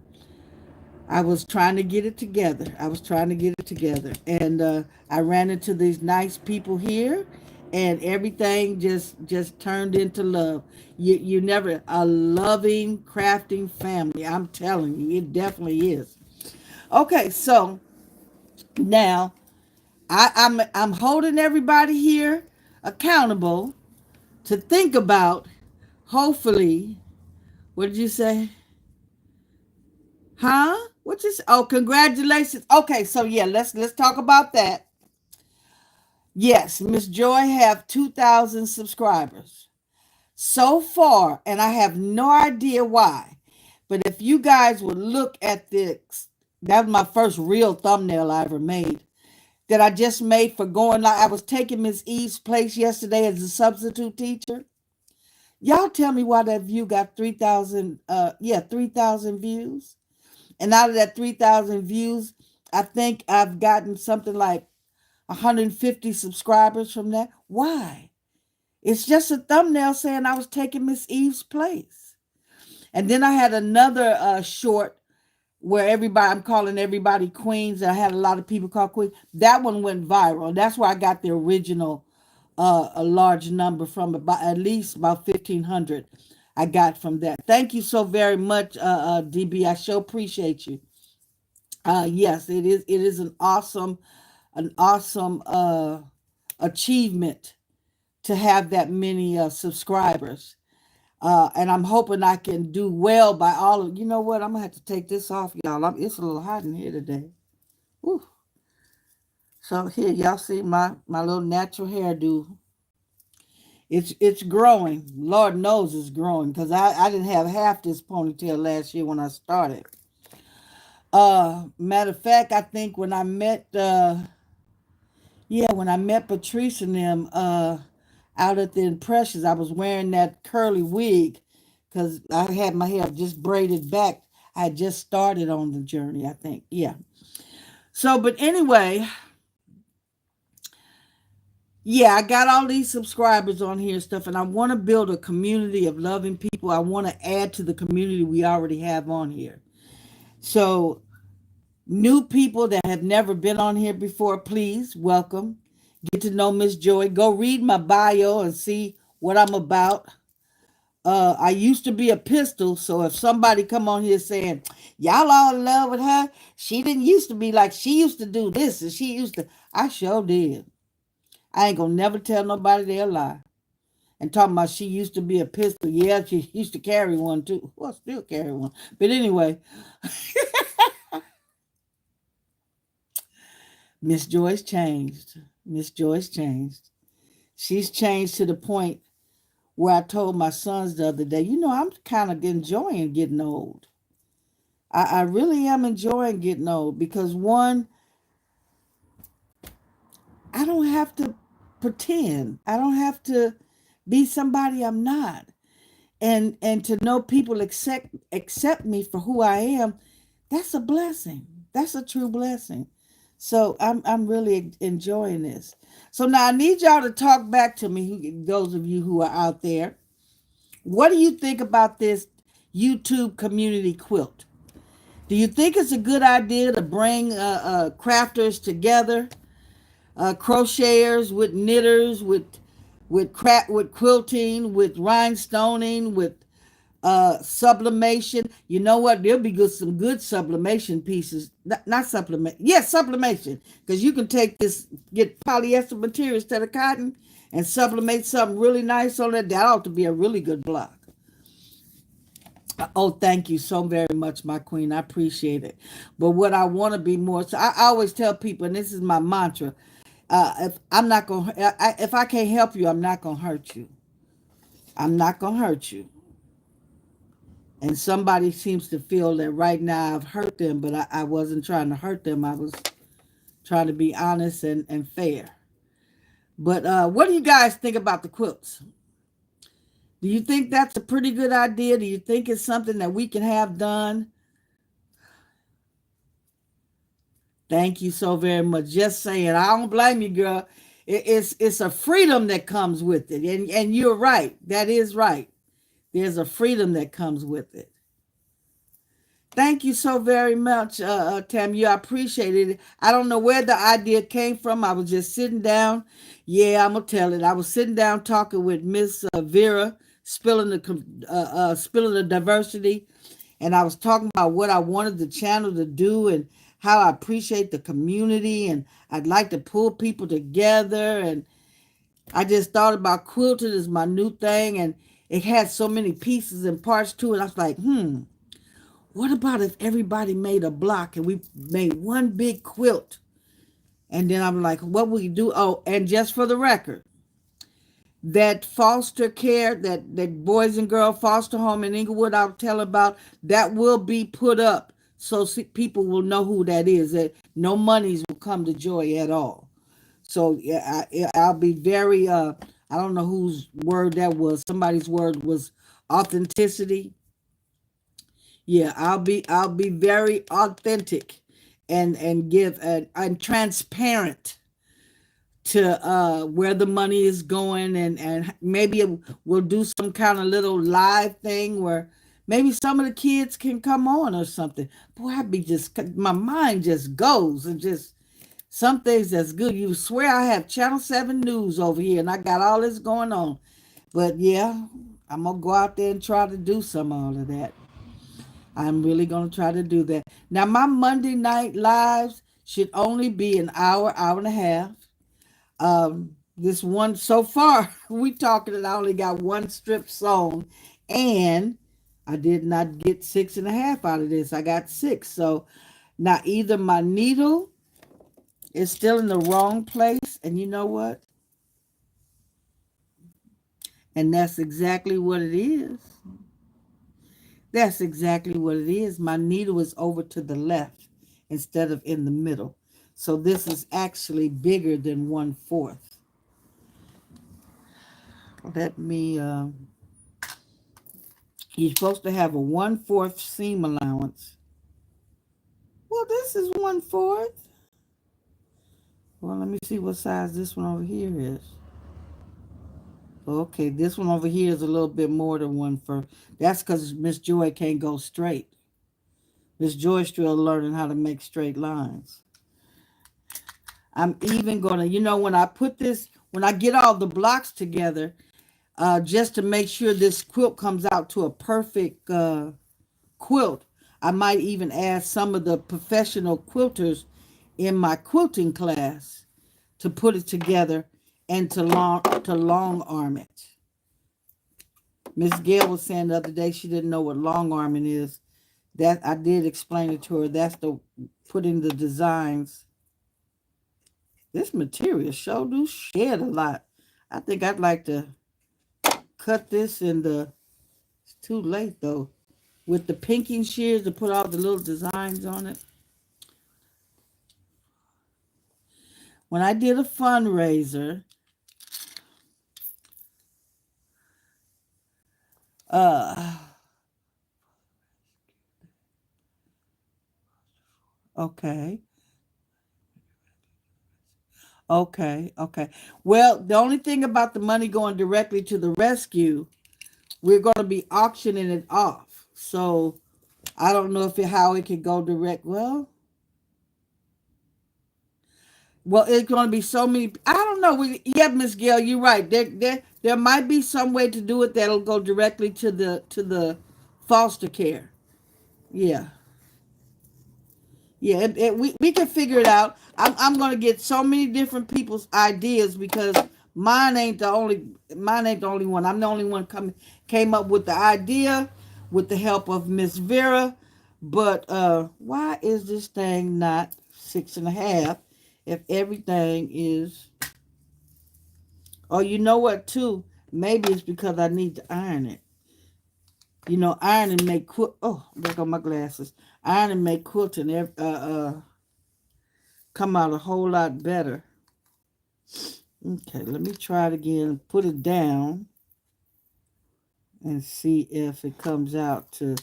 I was trying to get it together. I was trying to get it together, and I ran into these nice people here, and everything just turned into love. You never a loving, crafting family. I'm telling you, it definitely is. Okay, so now I'm holding everybody here accountable to think about. Hopefully, what did you say? Huh? What you say? Oh, congratulations. Okay, so yeah, let's talk about that. Yes, Miss Joy have 2,000 subscribers so far, and I have no idea why. But if you guys would look at this, that was my first real thumbnail I ever made. That I just made for going like I was taking Miss Eve's place yesterday as a substitute teacher. Y'all tell me why that view got 3,000 3,000 views. And out of that 3,000 views, I think I've gotten something like 150 subscribers from that. Why? It's just a thumbnail saying I was taking Miss Eve's place. And then I had another short where I'm calling everybody queens. I had a lot of people call queens. That one went viral. That's where I got the original, a large number from, about at least about 1,500 I got from that. Thank you so very much, DB. I sure appreciate you. Yes, it is an awesome achievement to have that many subscribers. And I'm hoping I can do well by all of you. Know what? I'm gonna have to take this off, y'all. It's a little hot in here today. Whew. So here, y'all see my little natural hairdo. It's growing. Lord knows it's growing because I didn't have half this ponytail last year when I started. Matter of fact, I think when I met Patrice and them out at the Impressions, I was wearing that curly wig because I had my hair just braided back. I had just started on the journey, I think. Yeah. So, but anyway, yeah, I got all these subscribers on here and stuff, and I want to build a community of loving people. I want to add to the community we already have on here. So, new people that have never been on here before, please welcome. Get to know Miss Joy. Go read my bio and see what I'm about. I used to be a pistol, so if somebody come on here saying y'all all in love with her, she didn't used to be like she used to do this and she used to. I sure did. I ain't gonna never tell nobody they'll lie. And talking about she used to be a pistol, yeah, she used to carry one too. Well, still carry one, but anyway, Miss Joyce changed. Miss Joyce changed. She's changed to the point where I told my sons the other day, I'm kind of enjoying getting old. I really am enjoying getting old because one, I don't have to pretend. I don't have to be somebody I'm not. And to know people accept me for who I am, that's a blessing. That's a true blessing. So I'm really enjoying this. So now I need y'all to talk back to me, those of you who are out there. What do you think about this YouTube community quilt? Do you think it's a good idea to bring crafters together, crocheters with knitters, with quilting, with rhinestoning, with sublimation? You know what? There'll be some good sublimation pieces. Not sublimation. Yes, sublimation. Because you can get polyester material instead of cotton and sublimate something really nice on it. That ought to be a really good block. Oh, thank you so very much, my queen. I appreciate it. But what I want to be more, so I always tell people, and this is my mantra: if I'm not gonna, if I can't help you, I'm not gonna hurt you. I'm not gonna hurt you. And somebody seems to feel that right now I've hurt them, but I wasn't trying to hurt them. I was trying to be honest and fair. But what do you guys think about the quilts? Do you think that's a pretty good idea? Do you think it's something that we can have done? Thank you so very much. Just saying, I don't blame you, girl. It's a freedom that comes with it, and you're right. That is right. There's a freedom that comes with it. Thank you so very much, Tammy. I appreciate it. I don't know where the idea came from. I was just sitting down. Yeah, I'm gonna tell it. I was sitting down talking with Miss Vera, spilling the diversity, and I was talking about what I wanted the channel to do and how I appreciate the community, and I'd like to pull people together. And I just thought about quilting as my new thing, and it had so many pieces and parts to it. I was like, what about if everybody made a block and we made one big quilt? And then I'm like, what will you do? Oh, and just for the record, that foster care, that boys and girl foster home in Inglewood I'll tell about, that will be put up so people will know who that is. That no monies will come to Joy at all. So yeah, I'll be very, I don't know whose word that was. Somebody's word was authenticity. Yeah, I'll be very authentic and give and transparent to where the money is going, and maybe we'll do some kind of little live thing where maybe some of the kids can come on or something. Boy, I'd be just, my mind just goes and just some things that's good. You swear I have Channel 7 News over here and I got all this going on. But yeah, I'm gonna go out there and try to do some of all of that. I'm really going to try to do that. Now, my Monday night lives should only be an hour, hour and a half. This one, so far, we talking and I only got one strip song. And I did not get 6.5 out of this. I got 6. So now either my needle is still in the wrong place. And you know what? And that's exactly what it is. That's exactly what it is. My needle is over to the left instead of in the middle. So this is actually bigger than 1/4. Let me, you're supposed to have a 1/4 seam allowance. Well, this is 1/4. Well, let me see what size this one over here is. Okay, this one over here is a little bit more than 1/4. That's because Miss Joy can't go straight. Miss Joy's still learning how to make straight lines. I'm even gonna, when I put this, when I get all the blocks together, just to make sure this quilt comes out to a perfect quilt, I might even add some of the professional quilters in my quilting class to put it together and to long arm it. Miss Gail was saying the other day she didn't know what long arming is. That I did explain it to her. That's the putting the designs. This material sure do shed a lot. I think I'd like to cut this in the, it's too late though, with the pinking shears to put all the little designs on it. When I did a fundraiser, uh, okay, okay. Well, the only thing about the money going directly to the rescue, we're going to be auctioning it off. So I don't know if how it could go direct. Well, it's going to be so many. I don't know. Yeah, Miss Gail, you're right. There might be some way to do it that'll go directly to the foster care. Yeah, yeah. We can figure it out. I'm going to get so many different people's ideas because mine ain't the only one. I'm the only one came up with the idea, with the help of Miss Vera. But why is this thing not 6.5 if everything is... Oh, you know what, too? Maybe it's because I need to iron it. You know, iron and make oh, there go my glasses. Iron and make quilting come out a whole lot better. Okay, let me try it again. Put it down and see if it comes out to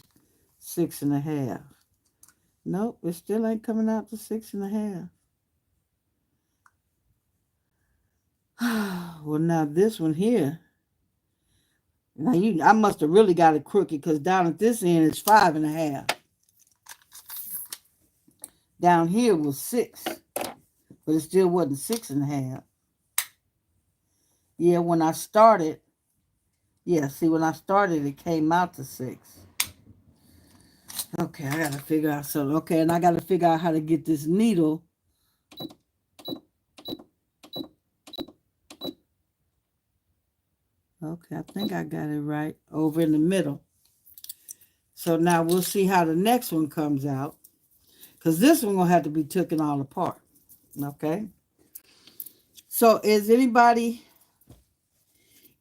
6.5. Nope, it still ain't coming out to 6.5. Well, now this one here. Now I must have really got it crooked because down at this end it's 5.5. Down here was 6, but it still wasn't 6.5. Yeah, when I started, yeah, see, when I started, it came out to 6. Okay, I got to figure out something. Okay, and I got to figure out how to get this needle. Okay, I think I got it right over in the middle. So now we'll see how the next one comes out. Because this one will have to be taken all apart. Okay? So is anybody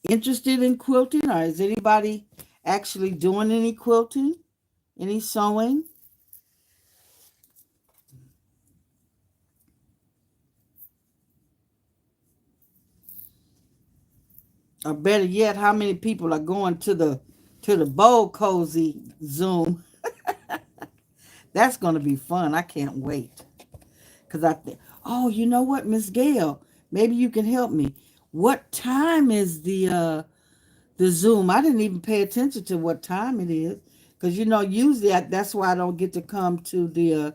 interested in quilting? Or is anybody actually doing any quilting? Any sewing? Or better yet, how many people are going to the Bold Cozy Zoom? That's going to be fun. I can't wait. Because I think, oh, you know what, Miss Gail? Maybe you can help me. What time is the Zoom? I didn't even pay attention to what time it is. Because, you know, usually that's why I don't get to come to the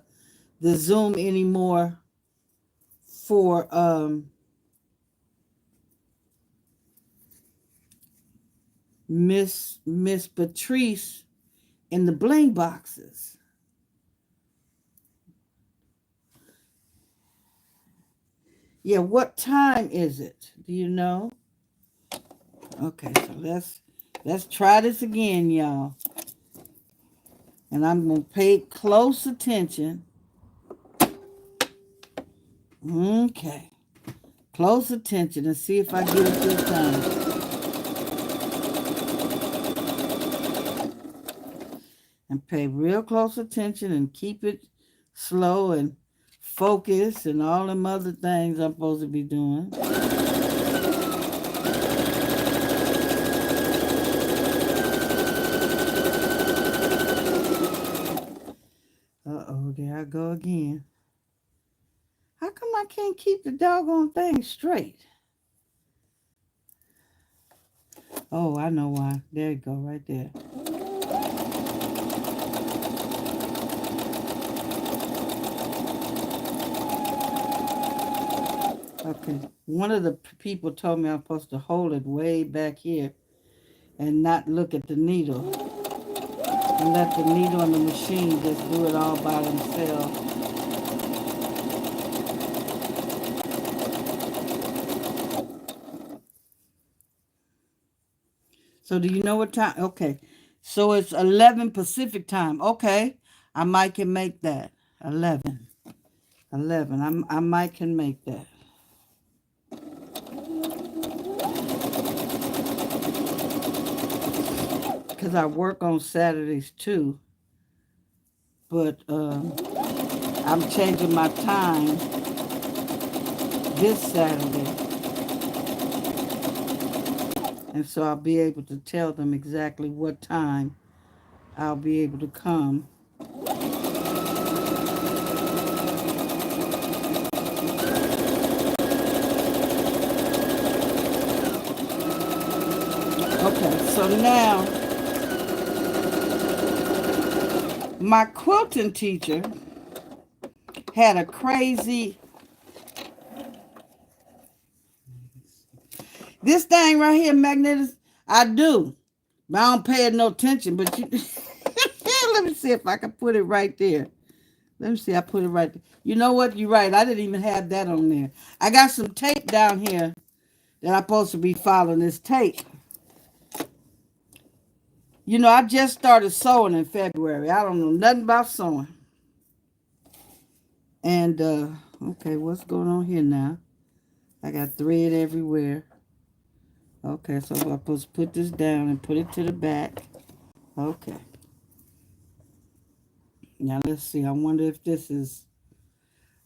Zoom anymore for Miss Patrice in the bling boxes. Yeah, what time is it? Do you know? Okay, so let's try this again, y'all. And I'm gonna pay close attention. Okay, close attention and see if I get it this time. And pay real close attention and keep it slow and focus and all them other things I'm supposed to be doing. Uh-oh, there I go again. How come I can't keep the doggone thing straight? Oh, I know why. There you go, right there. Okay, one of the people told me I'm supposed to hold it way back here and not look at the needle and let the needle and the machine just do it all by themselves. So do you know what time? Okay, so it's 11 Pacific time. Okay, I might can make that. 11. I might can make that. Because I work on Saturdays too. But I'm changing my time this Saturday. And so I'll be able to tell them exactly what time I'll be able to come. Okay, so now my quilting teacher had a crazy... This thing right here, magnetic, I do. But I don't pay it no attention. But you... Let me see if I can put it right there. Let me see, I put it right there. You know what? You're right. I didn't even have that on there. I got some tape down here that I'm supposed to be following this tape. You know, I just started sewing in February. I don't know nothing about sewing. And okay, what's going on here now? I got thread everywhere. Okay, so I'm supposed to put this down and put it to the back. Okay. Now let's see. I wonder if this is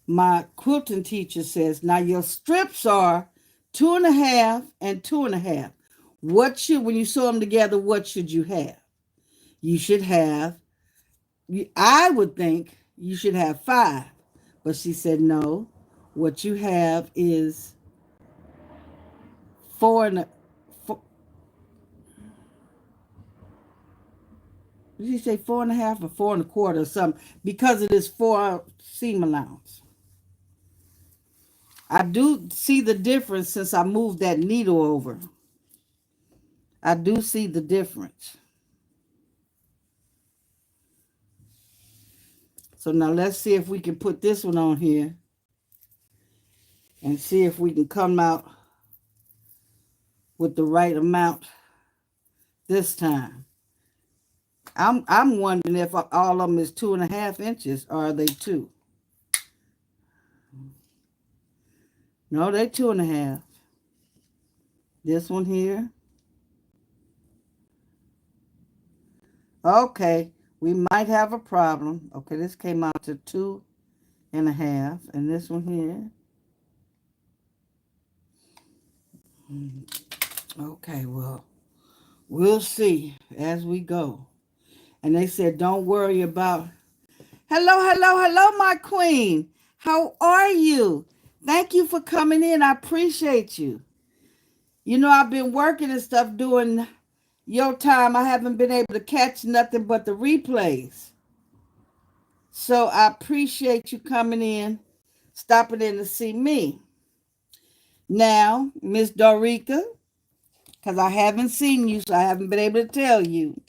my quilting teacher says, now your strips are 2.5 and 2.5. What should, when you sew them together, what should you have? You should have, I would think you should have 5. But she said, no, what you have is 4 and a, 4, did she say 4.5 or 4.25 or something? Because of this 4 seam allowance. I do see the difference since I moved that needle over. I do see the difference. So now let's see if we can put this one on here and see if we can come out with the right amount this time. I'm wondering if all of them is 2.5 inches or are they 2? No, they 2.5. This one here. Okay, we might have a problem. Okay, this came out to 2.5, and this one here. Okay, well, we'll see as we go. And they said, don't worry about. Hello, hello, hello, my queen. How are you? Thank you for coming in. I appreciate you. You know, I've been working and stuff during your time. I haven't been able to catch nothing but the replays. So I appreciate you coming in, stopping in to see me. Now, Miss Dorica, because I haven't seen you, so I haven't been able to tell you.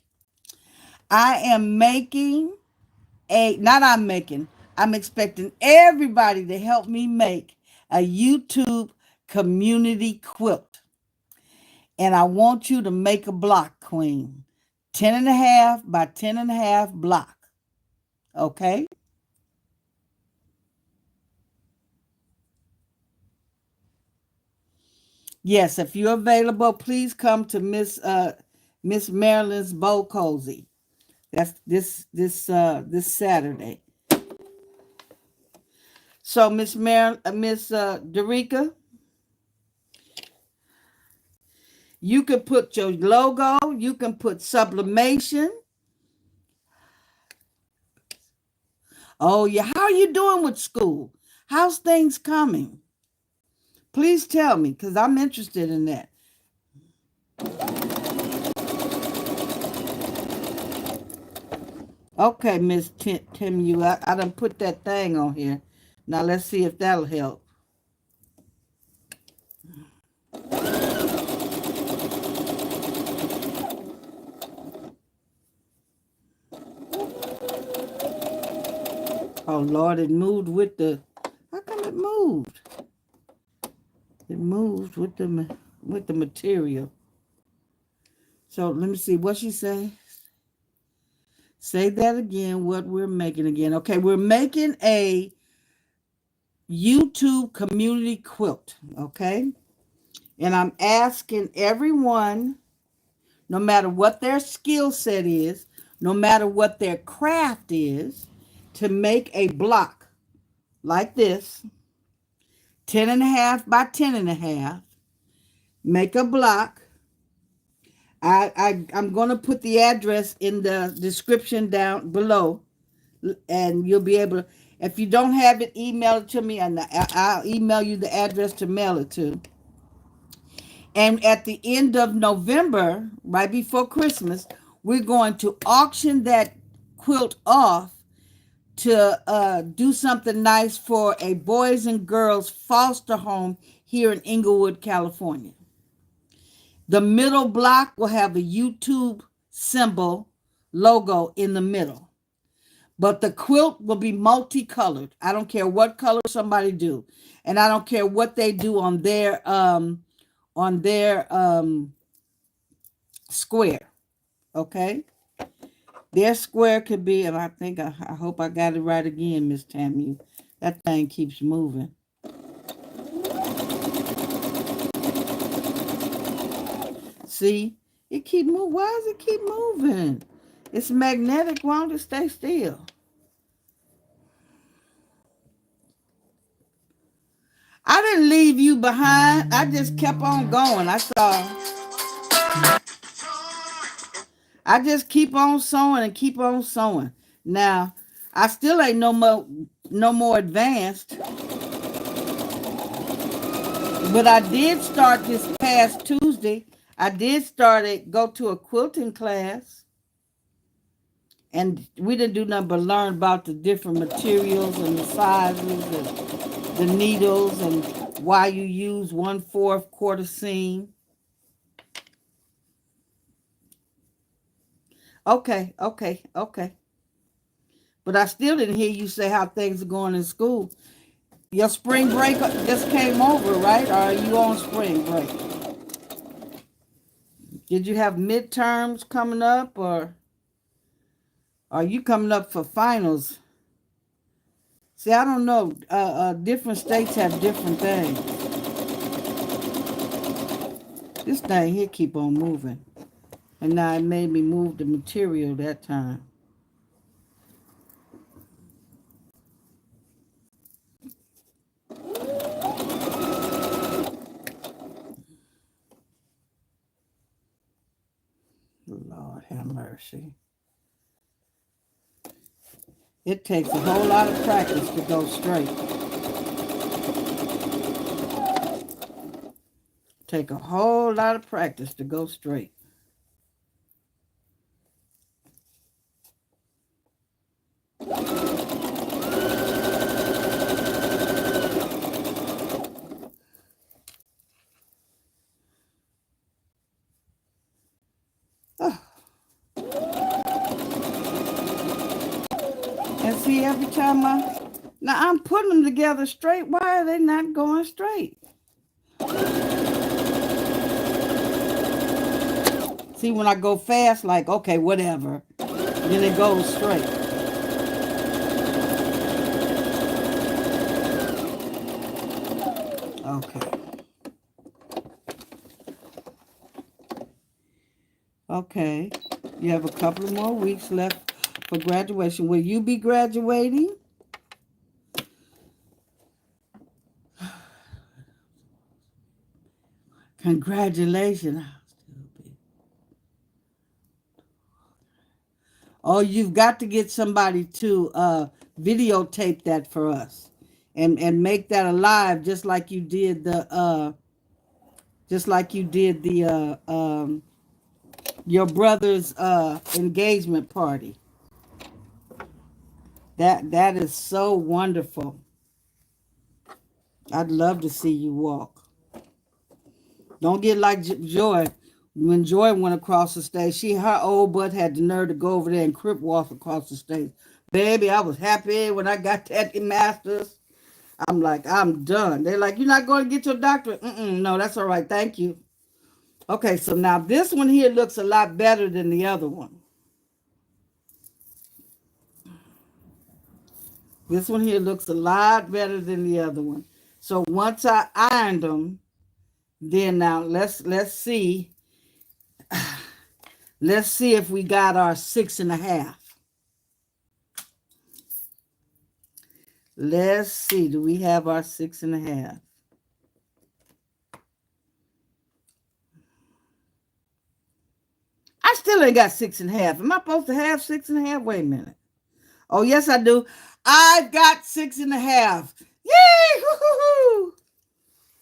I am making I'm expecting everybody to help me make a YouTube community quilt. And I want you to make a block, queen. 10.5 by 10.5 block. Okay? Yes, if you're available, please come to Miss Marilyn's Bow Cozy. That's this Saturday. So Miss Dorica, you can put your logo, you can put sublimation. Oh yeah, how are you doing with school? How's things coming? Please tell me, because I'm interested in that. Okay, Miss Tim, I done put that thing on here. Now let's see if that'll help. Oh Lord, it moved with the. How come it moved? It moved with the material. So let me see what she say. Say that again. What we're making again? Okay, we're making a YouTube community quilt. Okay, and I'm asking everyone, no matter what their skill set is, no matter what their craft is, to make a block like this, 10.5 by 10.5. Make a block. I'm going to put the address in the description down below, and you'll be able to, if you don't have it, email it to me, and I'll email you the address to mail it to. And at the end of November, right before Christmas, we're going to auction that quilt off to do something nice for a boys and girls foster home here in Inglewood, California. The middle block will have a YouTube symbol logo in the middle. But the quilt will be multicolored. I don't care what color somebody do. And I don't care what they do on their square. Okay? Their square could be, and I hope I got it right again, Miss Tammy. That thing keeps moving. See? It keep moving. Why does it keep moving? It's magnetic. Why don't it stay still? I didn't leave you behind. I just kept on going. I just keep on sewing and keep on sewing. Now, I still ain't no more advanced, but I did start this past Tuesday. I did go to a quilting class, and we didn't do nothing but learn about the different materials and the sizes and the needles and why you use 1/4 quarter seam. Okay, okay, okay. But I still didn't hear you say how things are going in school. Your spring break just came over, right? Or are you on spring break? Did you have midterms coming up, or are you coming up for finals? See, I don't know. Different states have different things. This thing here keep on moving. And now it made me move the material that time. Lord have mercy. It takes a whole lot of practice to go straight. Take a whole lot of practice to go straight. Oh. And see, every time now I'm putting them together straight. Why are they not going straight? See, when I go fast, like, okay, whatever, then it goes straight. Okay. Okay. You have a couple of more weeks left for graduation. Will you be graduating? Congratulations. Oh, you've got to get somebody to videotape that for us and make that alive just like you did the your brother's engagement party. That is so wonderful. I'd love to see you walk. Don't get like Joy. When Joy went across the stage, her old butt had the nerve to go over there and crip walk across the stage. Baby, I was happy when I got that master's. I'm like, I'm done. They're like, you're not going to get your doctorate? No, that's all right. Thank you. Okay, so now this one here looks a lot better than the other one. This one here looks a lot better than the other one. So once I ironed them, then now let's see. Let's see if we got our 6.5. Let's see. Do we have our 6.5? I still ain't got 6.5. Am I supposed to have 6.5? Wait a minute. Oh, yes, I do. I've got 6.5. Yay! Hoo-hoo-hoo.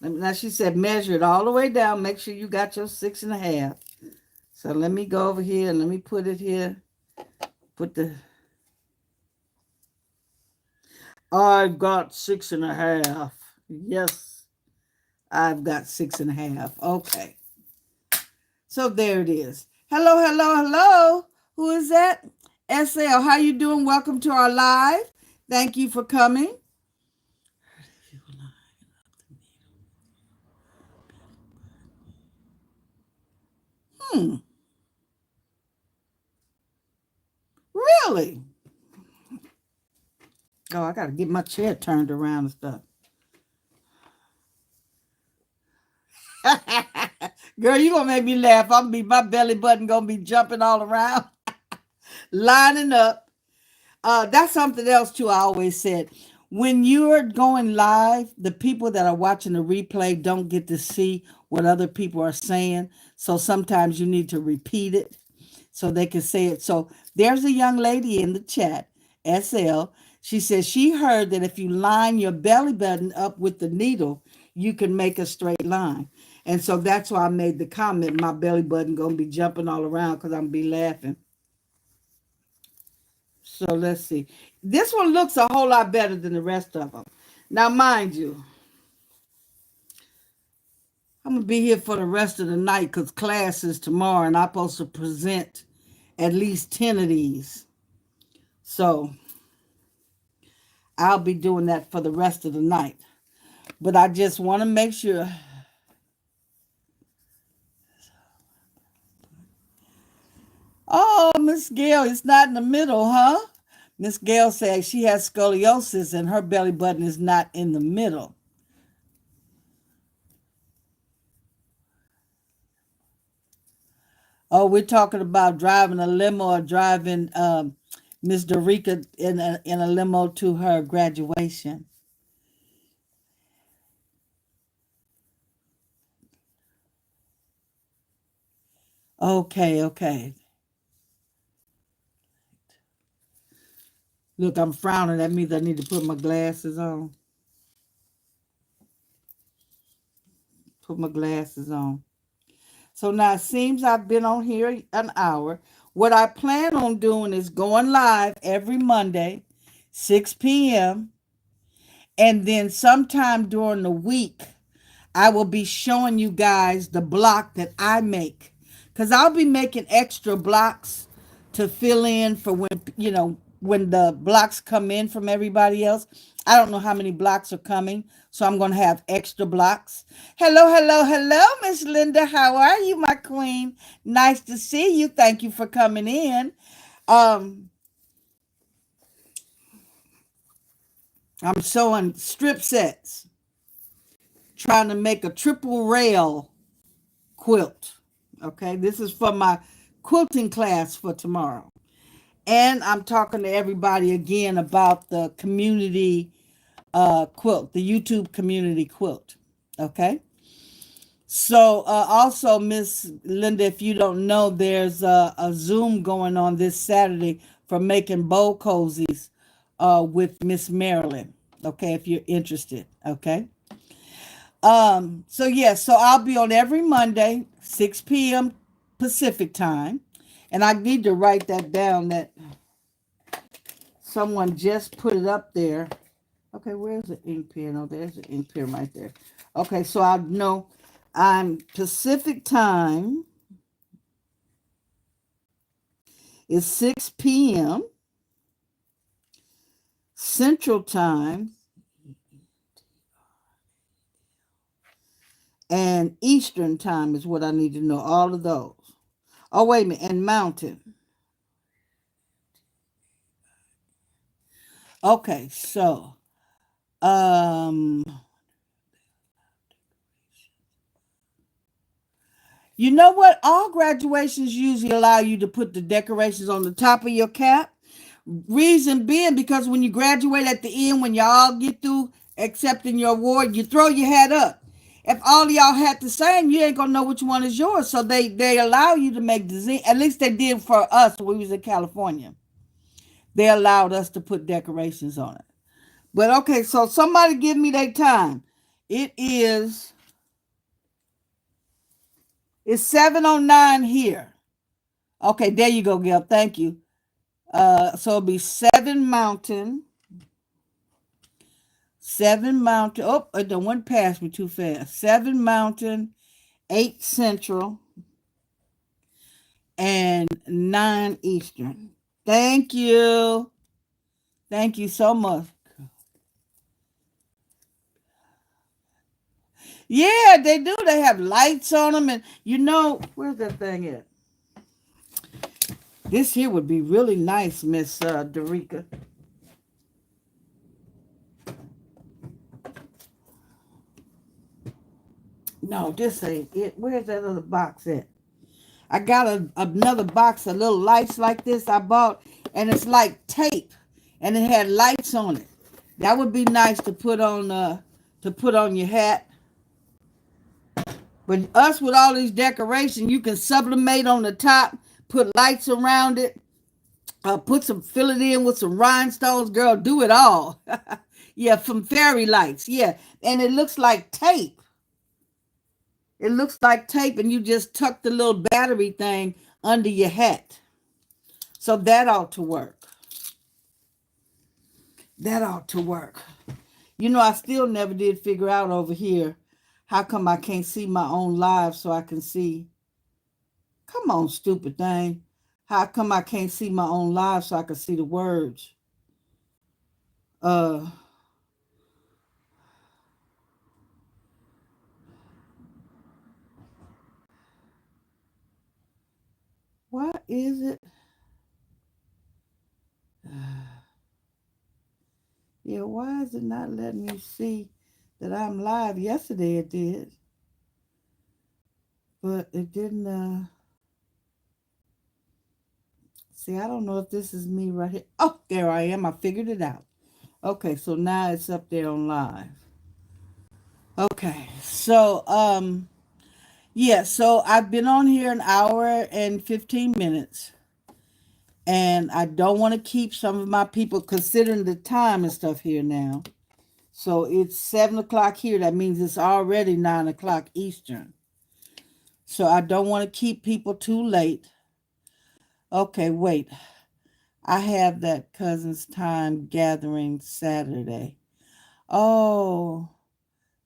Now she said measure it all the way down. Make sure you got your 6.5. So let me go over here and let me put it here. I've got 6.5. Yes, I've got 6.5. Okay. So there it is. Hello, hello, hello. Who is that? SL, how you doing? Welcome to our live. Thank you for coming. Hmm. Oh, I gotta get my chair turned around and stuff. Girl, you gonna make me laugh. My belly button gonna be jumping all around, lining up. That's something else too. I always said when you're going live, the people that are watching the replay don't get to see what other people are saying. So sometimes you need to repeat it so they can say it. So there's a young lady in the chat, SL. She says she heard that if you line your belly button up with the needle, you can make a straight line. And so that's why I made the comment, my belly button gonna be jumping all around because I'm gonna be laughing. So let's see. This one looks a whole lot better than the rest of them. Now, mind you, I'm gonna be here for the rest of the night because class is tomorrow, and I'm supposed to present at least 10 of these. So I'll be doing that for the rest of the night. But I just want to make sure. Oh, Miss Gail, it's not in the middle, huh? Miss Gail says she has scoliosis and her belly button is not in the middle. Oh, we're talking about driving a limo or driving Miss Dorica in a limo to her graduation. Okay, okay. Look, I'm frowning. That means I need to put my glasses on. Put my glasses on. So now it seems I've been on here an hour. What I plan on doing is going live every Monday, 6 p.m. And then sometime during the week, I will be showing you guys the block that I make. Because I'll be making extra blocks to fill in for when the blocks come in from everybody else. I don't know how many blocks are coming, so I'm going to have extra blocks. Hello, hello, hello, Miss Linda. How are you, my queen? Nice to see you. Thank you for coming in. Um, I'm sewing strip sets, trying to make a triple rail quilt. Okay, this is for my quilting class for tomorrow. And I'm talking to everybody again about the community quilt, the YouTube community quilt. Okay. So also, Miss Linda, if you don't know, there's a Zoom going on this Saturday for making bowl cozies with Miss Marilyn. Okay, if you're interested. Okay. So yes, so I'll be on every Monday, 6 p.m. Pacific time. And I need to write that down that someone just put it up there. Okay, where's the ink pen? Oh, there's the ink pen right there. Okay, so I know I'm Pacific time is 6 p.m. Central time and Eastern time is what I need to know. All of those. Oh, wait a minute. And Mountain. Okay, so um you know what? All graduations usually allow you to put the decorations on the top of your cap. Reason being because when you graduate at the end, when y'all get through accepting your award, you throw your hat up. If all of y'all had the same, you ain't gonna know which one is yours. So they allow you to make design. At least they did for us when we was in California. They allowed us to put decorations on it. But okay, so somebody give me their time. It is it's 7:09 here. Okay, there you go, Gail. Thank you. So it'll be 7 Mountain. Oh, it done went past me too fast. 7 Mountain, 8 Central, and 9 Eastern. Thank you. Thank you so much. Yeah, they do. They have lights on them, and where's that thing at? This here would be really nice, Miss Dorica. No, this ain't it. Where's that other box at? I got another box of little lights like this I bought, and it's like tape, and it had lights on it. That would be nice to put on your hat. But us with all these decorations, you can sublimate on the top, put lights around it, fill it in with some rhinestones. Girl, do it all. Yeah, from fairy lights. Yeah, and it looks like tape. It looks like tape, and you just tuck the little battery thing under your hat. So that ought to work. That ought to work. You know, I still never did figure out over here how come I can't see my own live so I can see. Come on, stupid thing. How come I can't see my own live so I can see the words? Uh, why is it? Yeah, why is it not letting me see that I'm live? Yesterday it did, but it didn't. See, I don't know if this is me right here. Oh, there I am. I figured it out. Okay, so now it's up there on live. Okay, so yeah, so I've been on here an hour and 15 minutes, and I don't want to keep some of my people considering the time and stuff here now. So it's 7 o'clock here. That means it's already 9 o'clock Eastern. So I don't want to keep people too late. Okay, wait. I have that cousin's time gathering Saturday. Oh,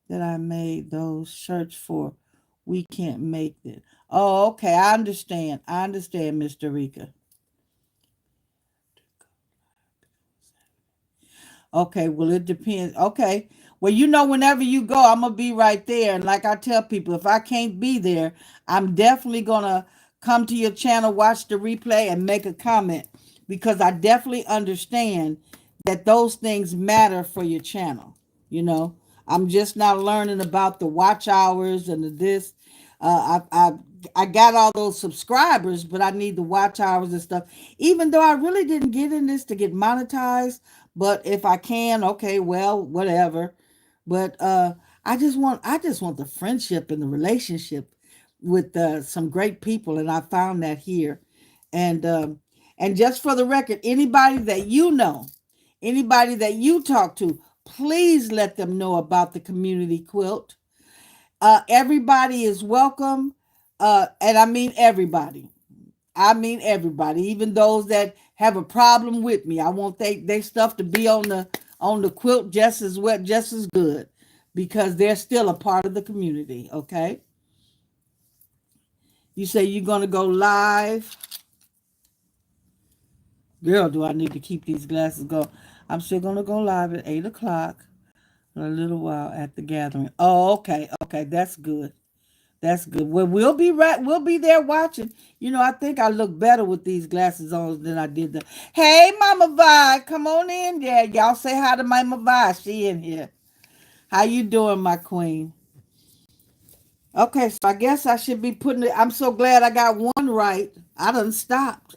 that I made those shirts for. We can't make it. Oh, okay. I understand. I understand, Mr. Rika. Okay, well, it depends. Okay. Well, you know, whenever you go, I'm going to be right there. And like I tell people, if I can't be there, I'm definitely going to come to your channel, watch the replay, and make a comment because I definitely understand that those things matter for your channel. You know, I'm just not learning about the watch hours and the this. I got all those subscribers, but I need the watch hours and stuff. Even though I really didn't get in this to get monetized, but if I can, okay, well, whatever. But I just want the friendship and the relationship with some great people, and I found that here. And and just for the record, anybody that you talk to, please let them know about the community quilt. Everybody is welcome, and I mean everybody. I mean everybody, even those that have a problem with me. I want they stuff to be on the quilt just as well, just as good, because they're still a part of the community. Okay. You say you're gonna go live, girl. Do I need to keep these glasses going? I'm still gonna go live at 8 o'clock in a little while at the gathering. Oh, okay, okay, that's good. That's good. Well, we'll be right. We'll be there watching. You know, I think I look better with these glasses on than I did. Hey, Mama Vi, come on in there. Y'all say hi to Mama Vi. She in here. How you doing, my queen? Okay, so I guess I should be putting it. I'm so glad I got one right. I done stopped.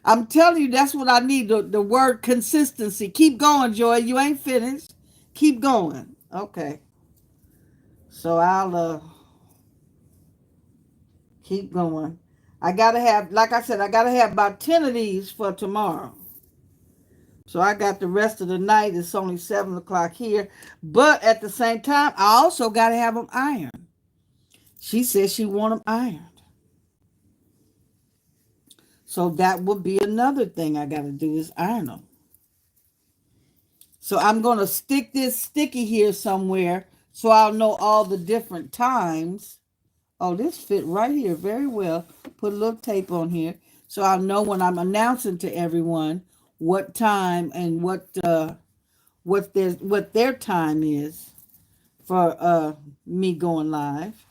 I'm telling you, that's what I need. The word consistency. Keep going, Joy. You ain't finished. Keep going. Okay. So I'll keep going. I gotta have, like I said, I gotta have about 10 of these for tomorrow. So I got the rest of the night. It's only 7 o'clock here. But at the same time, I also gotta have them ironed. She says she want them ironed. So that would be another thing I gotta do is iron them. So I'm gonna stick this sticky here somewhere so I'll know all the different times. Oh, this fit right here very well. Put a little tape on here so I'll know when I'm announcing to everyone what time and what their time is for me going live.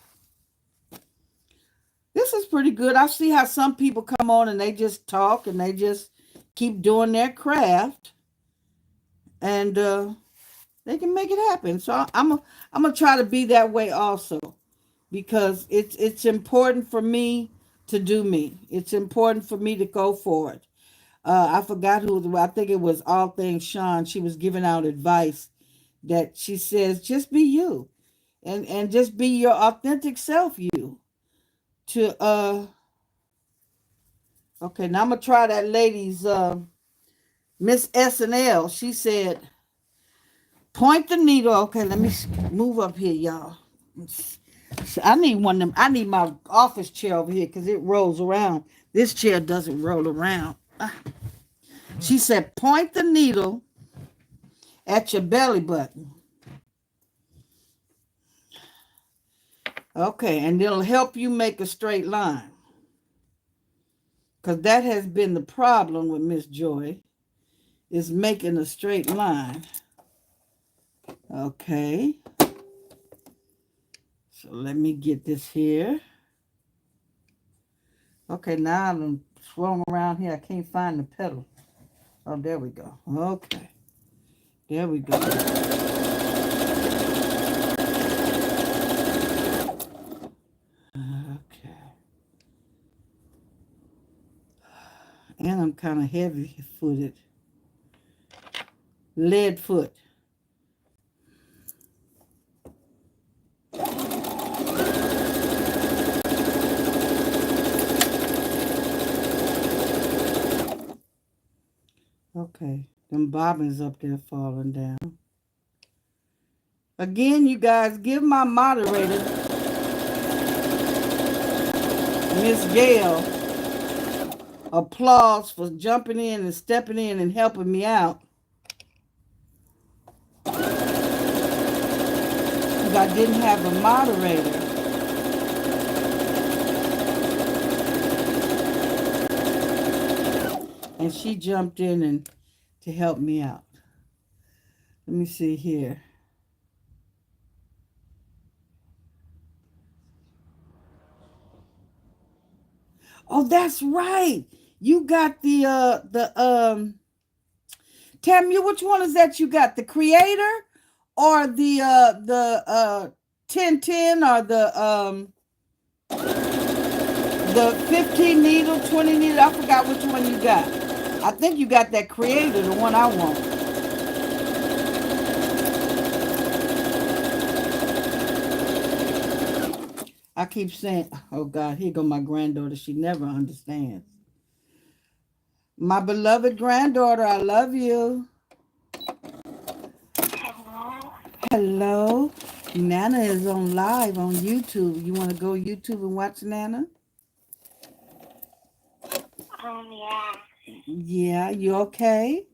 This is pretty good. I see how some people come on and they just talk and they just keep doing their craft. And They can make it happen. So I'm gonna try to be that way also, because it's important for me to do me. It's important for me to go for it. I forgot who. I think it was All Things Sean. She was giving out advice that she says just be you, and just be your authentic self. You to okay. Now I'm gonna try that lady's Miss SNL. She said point the needle. Okay, let me move up here, y'all. I need one of them. I need my office chair over here because it rolls around. This chair doesn't roll around. She said, point the needle at your belly button. Okay, and it'll help you make a straight line. Because that has been the problem with Miss Joy, is making a straight line. Okay. So let me get this here. Okay, now I'm swirling around here. I can't find the pedal. Oh, there we go. Okay. There we go. Okay. And I'm kind of heavy footed. Lead foot. Okay. Them bobbins up there falling down. Again, you guys, give my moderator, Miss Gail, applause for jumping in and stepping in and helping me out. Because I didn't have a moderator. And she jumped in and to help me out. Let me see here. Oh, that's right. You got the Tammy, which one is that you got? The creator or the 1010 or the 15 needle, 20 needle? I forgot which one you got. I think you got that creator, the one I want. I keep saying, oh God, here go my granddaughter. She never understands. My beloved granddaughter, I love you. Hello. Nana is on live on YouTube. You want to go YouTube and watch Nana? Yeah. Yeah, you okay?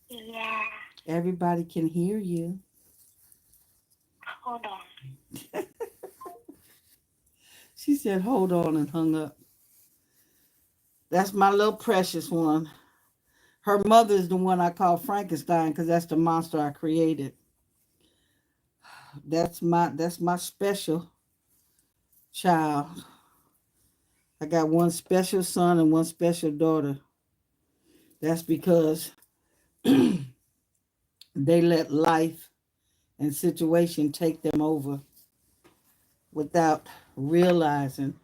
Yeah. Everybody can hear you. Hold on. She said, hold on, and hung up. That's my little precious one. Her mother is the one I call Frankenstein because that's the monster I created. That's my special child. I got one special son and one special daughter. That's because they let life and situation take them over without realizing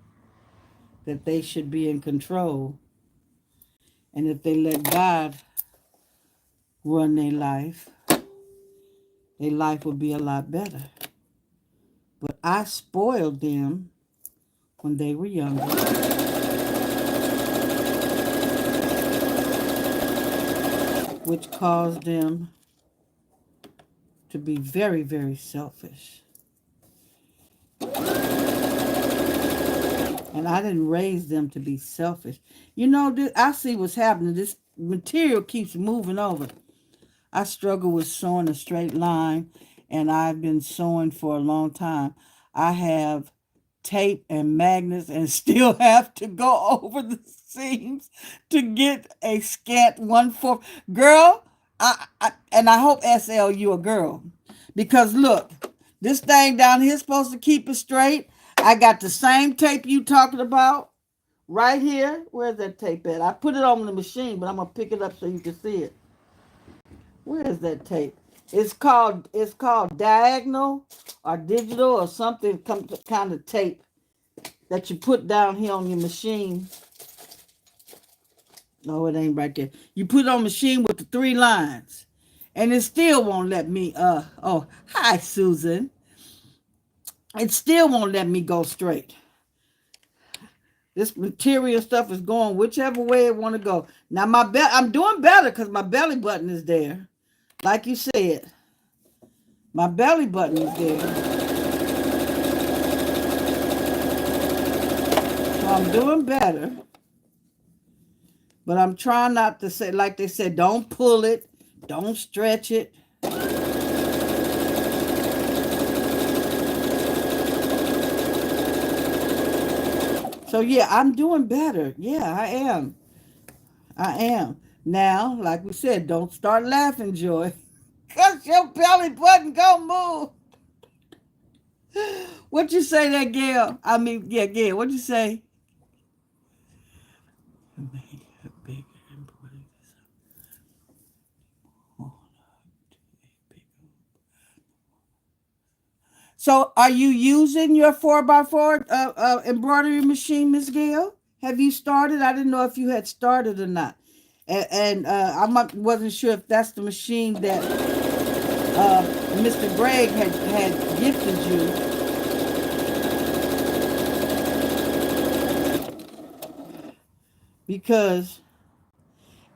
that they should be in control. And if they let God run their life would be a lot better. But I spoiled them when they were younger, which caused them to be very, very selfish. And I didn't raise them to be selfish. You know, I see what's happening. This material keeps moving over. I struggle with sewing a straight line, and I've been sewing for a long time. I have tape and magnets and still have to go over the seams to get a scant 1/4. Girl, and I hope SL you a girl. Because look, this thing down here is supposed to keep it straight. I got the same tape you talking about right here. Where's that tape at? I put it on the machine, but I'm going to pick it up so you can see it. Where is that tape? It's called diagonal or digital or something kind of tape that you put down here on your machine. No, it ain't right there. You put it on machine with the 3 lines. And it still won't let me oh, hi Susan. It still won't let me go straight. This material stuff is going whichever way it want to go. Now I'm doing better because my belly button is there. Like you said, my belly button is there. So I'm doing better. But I'm trying not to say, like they said, don't pull it, don't stretch it. So yeah, I'm doing better. Yeah, I am. I am. Now, like we said, don't start laughing, Joy. Because your belly button gonna move. What you say there, Gail? I mean, yeah, Gail, what you say? So are you using your 4x4 embroidery machine, Miss Gail? Have you started? I didn't know if you had started or not. And wasn't sure if that's the machine that Mr. Gregg had gifted you. Because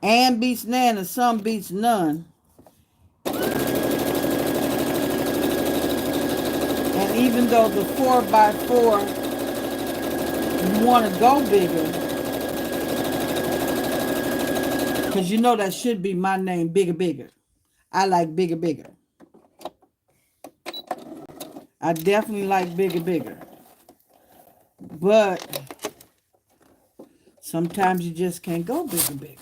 Ann beats Nan and some beats none. And even though the 4x4 you want to go bigger, because you know that should be my name, Bigger Bigger. I like Bigger Bigger. I definitely like Bigger Bigger. But sometimes you just can't go bigger bigger.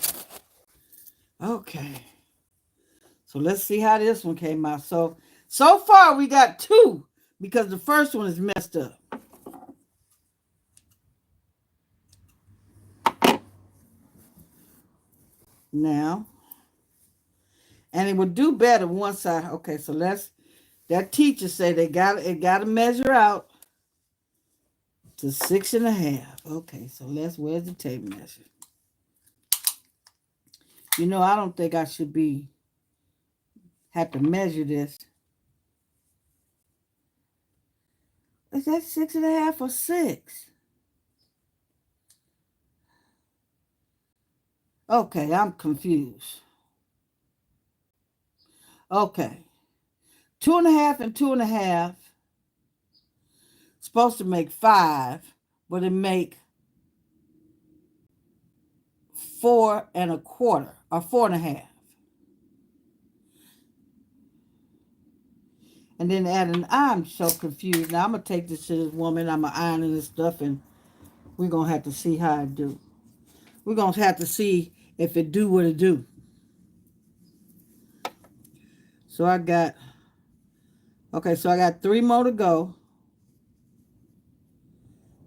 Okay. So let's see how this one came out. So far we got 2 because the first one is messed up. Now, and it would do better once okay, so that teacher say it got to measure out to 6.5. Okay, so where's the tape measure? You know, I don't think I should have to measure this. Is that 6.5 or 6? Okay, I'm confused. Okay. 2.5 and 2.5 supposed to make 5, but it make 4.25 or 4.5. And then adding, I'm so confused. Now I'm gonna take this to this woman. I'm gonna iron this stuff, and we're gonna have to see how it do. We're gonna have to see if it do what it do. So I got 3 more to go.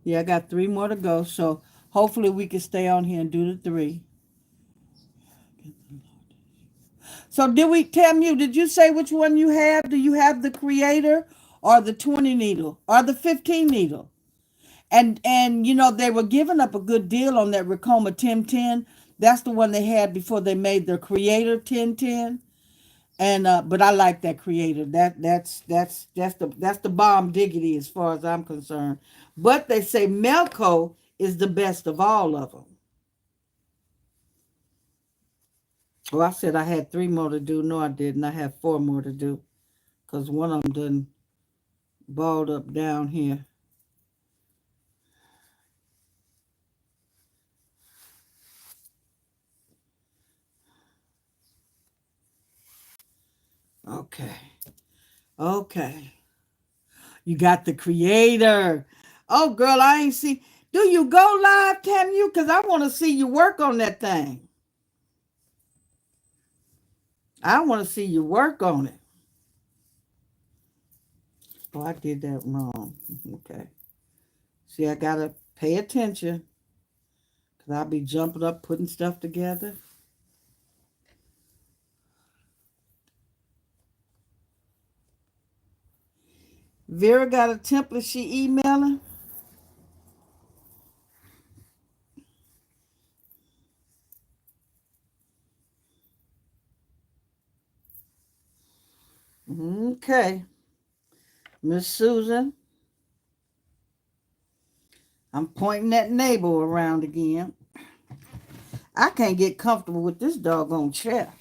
Yeah, I got 3 more to go. So hopefully we can stay on here and do the 3. So did you say which one you have? Do you have the creator or the 20 needle or the 15 needle? And you know, they were giving up a good deal on that Ricoma 1010. That's the one they had before they made their creator 1010. And but I like that creator. That's the bomb diggity as far as I'm concerned. But they say Melco is the best of all of them. Well, I said I had 3 more to do. No, I didn't. I have 4 more to do because one of them done balled up down here. Okay. You got the creator. Oh, girl, I ain't see. Do you go live, Tamu? Because I want to see you work on that thing. I want to see you work on it. Oh, I did that wrong. Okay. See, I got to pay attention because I'll be jumping up, putting stuff together. Vera got a template she emailing. Okay. Miss Susan, I'm pointing that neighbor around again. I can't get comfortable with this doggone chair.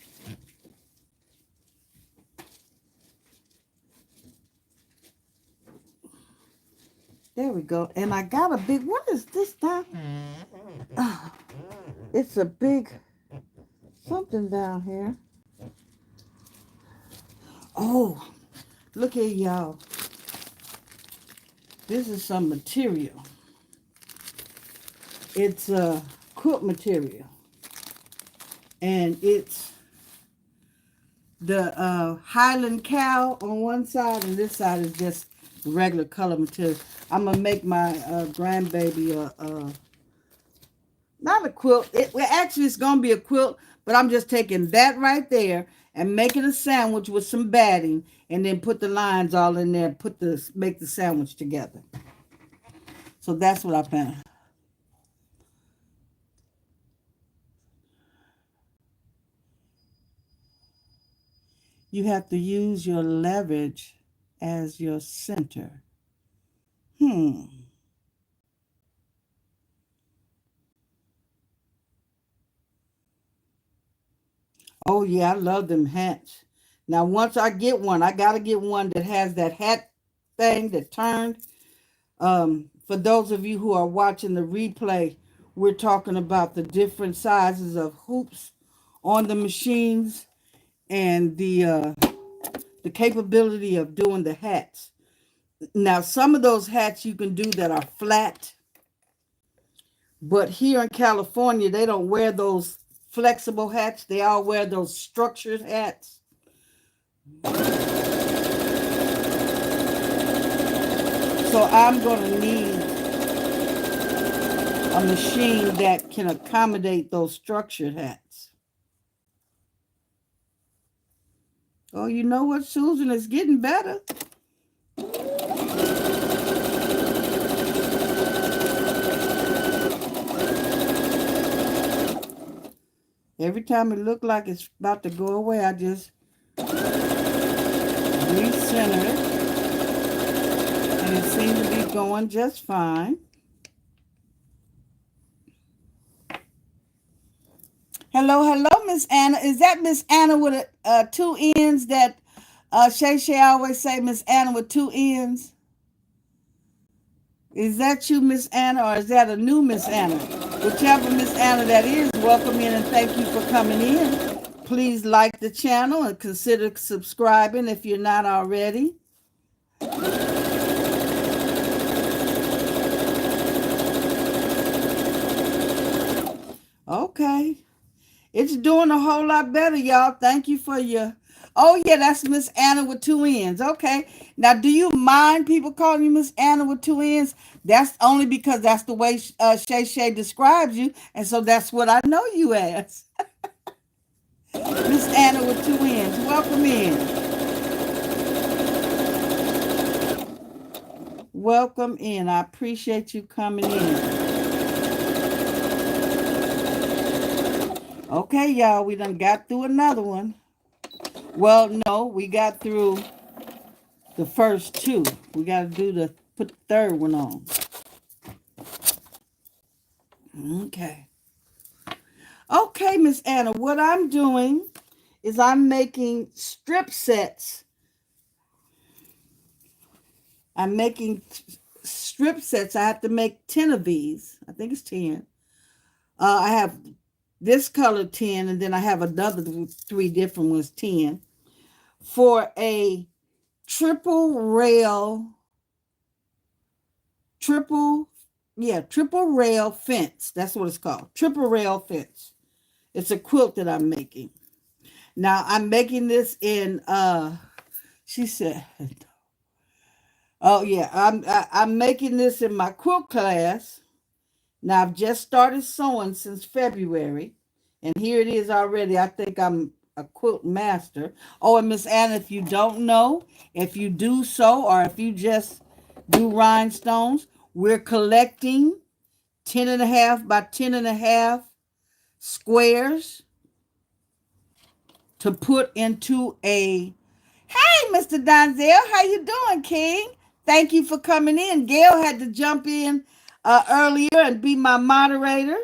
There we go. And I got a big, what is this down? It's a big something down here. Oh, look here, y'all. This is some material. It's quilt material. And it's the Highland cow on one side, and this side is just regular color material. I'm going to make my grandbaby not a quilt. Actually, it's going to be a quilt, but I'm just taking that right there and making a sandwich with some batting, and then put the lines all in there, make the sandwich together. So that's what I plan. You have to use your leverage as your center. Oh, yeah, I love them hats. Now, once I get one, I got to get one that has that hat thing that turned. For those of you who are watching the replay, we're talking about the different sizes of hoops on the machines and the capability of doing the hats. Now, some of those hats you can do that are flat, but here in California, they don't wear those flexible hats. They all wear those structured hats. So I'm going to need a machine that can accommodate those structured hats. Oh, you know what, Susan? It's getting better. Every time it looks like it's about to go away, I just recenter it. And it seems to be going just fine. Hello, Miss Anna. Is that Miss Anna with two ends that Shay always say, Miss Anna with two ends? Is that you, Miss Anna, or is that a new Miss Anna? Whichever Miss Anna that is, welcome in and thank you for coming in. Please like the channel and consider subscribing if you're not already. Okay. It's doing a whole lot better, y'all. Thank you for your... Oh, yeah, that's Miss Anna with two ends. Okay. Now, do you mind people calling you Miss Anna with two ends? That's only because that's the way Shay describes you, and so that's what I know you as. Miss Anna with two ends. Welcome in. Welcome in. I appreciate you coming in. Okay, y'all, we done got through another one. Well, no, we got through the first two. We got to put the third one on. Okay. Okay, Miss Anna, what I'm doing is I'm making strip sets. I'm making strip sets. I have to make 10 of these. I think it's 10. I have this color 10, and then I have another 3 different ones 10 for a triple rail fence. That's what it's called. Triple rail fence. It's a quilt that I'm making. Now I'm making this in she said, oh yeah, I'm making this in my quilt class. Now I've just started sewing since February, and here it is already. I think I'm a quilt master. Oh, and Miss Anna, if you don't know, if you do so, or if you just do rhinestones, we're collecting 10.5 by 10.5 squares to put into a. Hey, Mr. Donzel, how you doing, King? Thank you for coming in. Gail had to jump in earlier and be my moderator.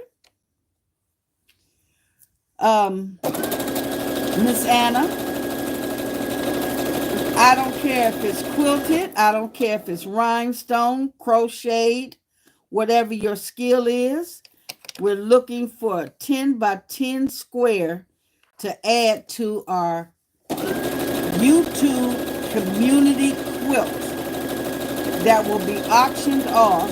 Miss Anna, I don't care if it's quilted, I don't care if it's rhinestone, crocheted, whatever your skill is. We're looking for a 10 by 10 square to add to our YouTube community quilt that will be auctioned off.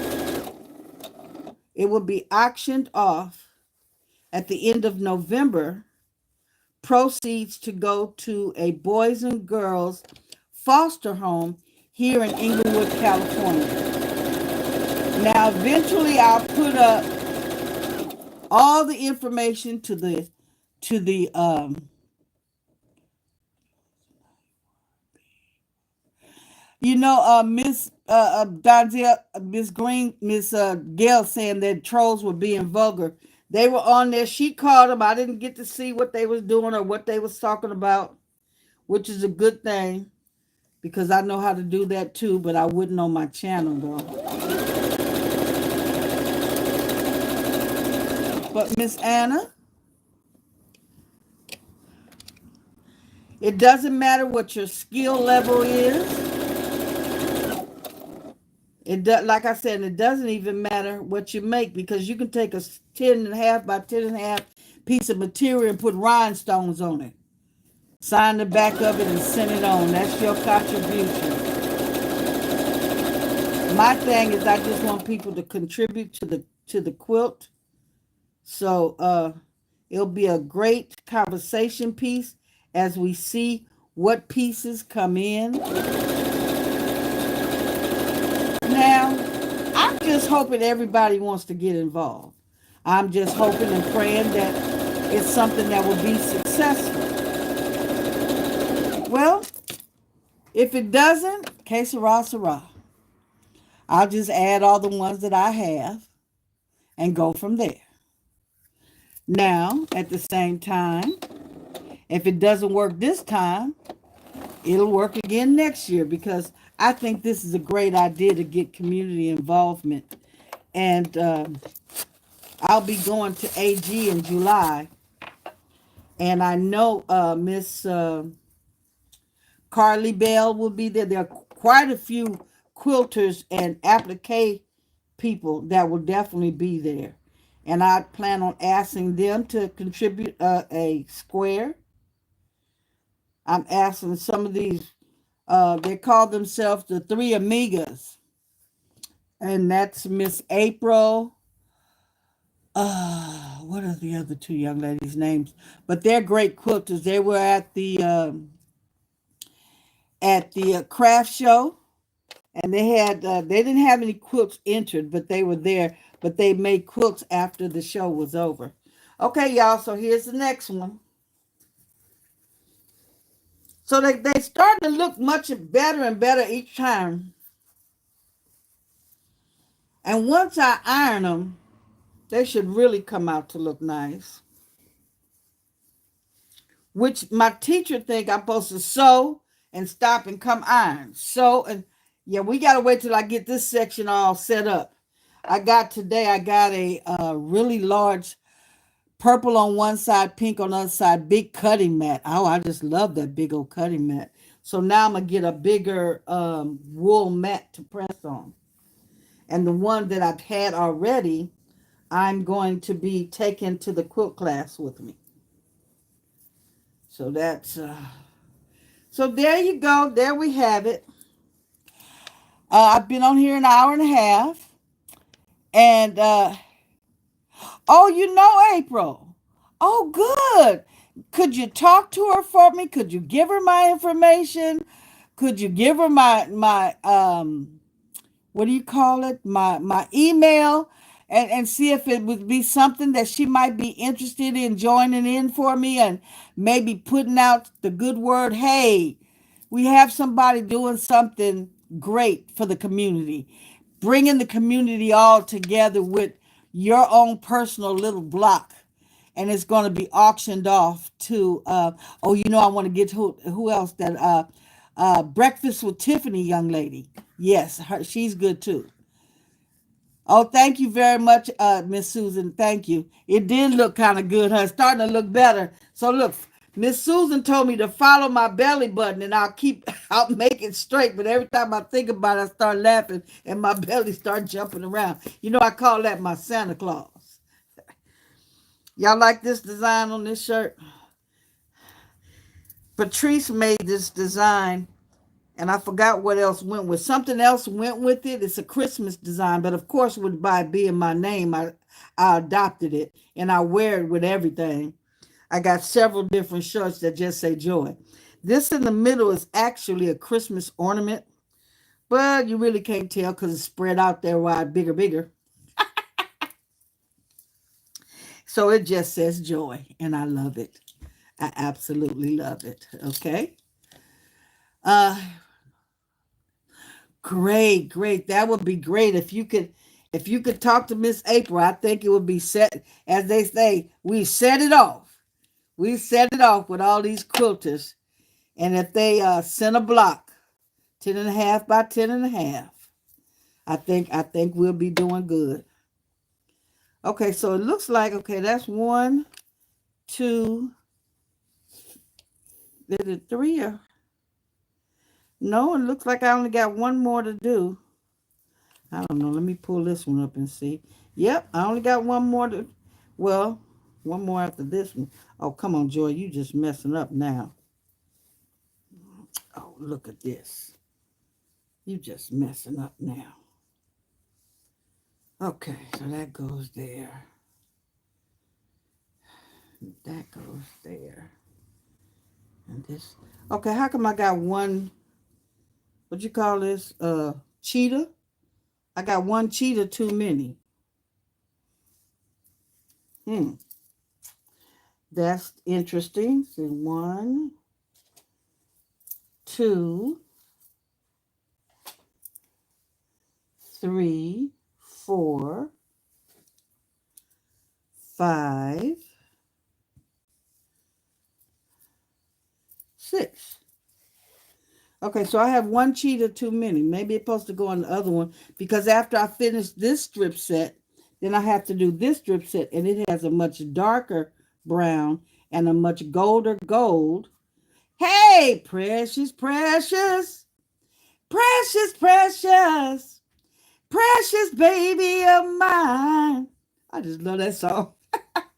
It will be auctioned off at the end of November. Proceeds to go to a boys and girls foster home here in Inglewood, California. Now, eventually, I'll put up all the information to the Miss Donzel, Miss Green, Miss Gail saying that trolls were being vulgar. They were on there. She called them. I didn't get to see what they was doing or what they was talking about, which is a good thing because I know how to do that too, but I wouldn't on my channel though. But Miss Anna, it doesn't matter what your skill level is. Like I said, it doesn't even matter what you make because you can take a 10.5 by 10.5 piece of material and put rhinestones on it. Sign the back of it and send it on. That's your contribution. My thing is I just want people to contribute to the quilt. So it'll be a great conversation piece as we see what pieces come in. Now, I'm just hoping everybody wants to get involved. I'm just hoping and praying that it's something that will be successful. Well, if it doesn't, que sera, sera. I'll just add all the ones that I have and go from there. Now, at the same time, if it doesn't work this time, it'll work again next year because I think this is a great idea to get community involvement. And I'll be going to AG in July. And I know Miss Carly Bell will be there. There are quite a few quilters and applique people that will definitely be there. And I plan on asking them to contribute a square. I'm asking some of these, they call themselves the Three Amigas. And that's Miss April. What are the other two young ladies' names? But they're great quilters. They were at the craft show, and they didn't have any quilts entered, but they were there. But they made quilts after the show was over. Okay, y'all. So here's the next one. So they start to look much better and better each time. And once I iron them, they should really come out to look nice. Which my teacher think I'm supposed to sew and stop and come iron. Sew and yeah, we got to wait till I get this section all set up. I got a really large purple on one side, pink on the other side, big cutting mat. Oh, I just love that big old cutting mat. So now I'm going to get a bigger wool mat to press on. And the one that I've had already, I'm going to be taking to the quilt class with me. So that's, so there you go. There we have it. I've been on here an hour and a half. And, oh, you know April. Oh, good. Could you talk to her for me? Could you give her my information? Could you give her my what do you call it? My email, and see if it would be something that she might be interested in joining in for me, and maybe putting out the good word. Hey, we have somebody doing something great for the community, bringing the community all together with your own personal little block. And it's going to be auctioned off to, oh, I want to get to who else, that Breakfast with Tiffany young lady. Yes, she's good too. Oh, thank you very much, Miss Susan. Thank you. It did look kind of good, huh? It's starting to look better. So look, Miss Susan told me to follow my belly button, and I'll make it straight. But every time I think about it, I start laughing and my belly start jumping around. I call that my Santa Claus. Y'all like this design on this shirt? Patrice made this design, and I forgot what else went with. Something else went with it. It's a Christmas design, but of course, by it being my name, I adopted it, and I wear it with everything. I got several different shirts that just say Joy. This in the middle is actually a Christmas ornament, but you really can't tell because it's spread out there wide, bigger. So it just says Joy, and I love it. I absolutely love it. Okay. Uh, great. That would be great if you could talk to Miss April. I think it would be set, as they say, we set it off. We set it off with all these quilters. And if they send a block 10.5 by 10.5, I think we'll be doing good. Okay, so it looks like, okay, that's 1, 2, is it 3 or no? It looks like I only got one more to do. I don't know. Let me pull this one up and see. Yep, I only got one more one more after this one. Oh, come on, Joy. You just messing up now. Oh, look at this. You just messing up now. Okay, so that goes there. That goes there. And this. Okay, how come I got one, what you call this? Cheetah? I got one cheetah too many. That's interesting. So 1, 2, 3, 4, 5, 6. Okay, so I have one cheetah too many. Maybe it's supposed to go on the other one, because after I finish this strip set, then I have to do this strip set, and it has a much darker brown and a much golder gold. Hey, precious, precious, precious, precious, precious baby of mine. I just love that song.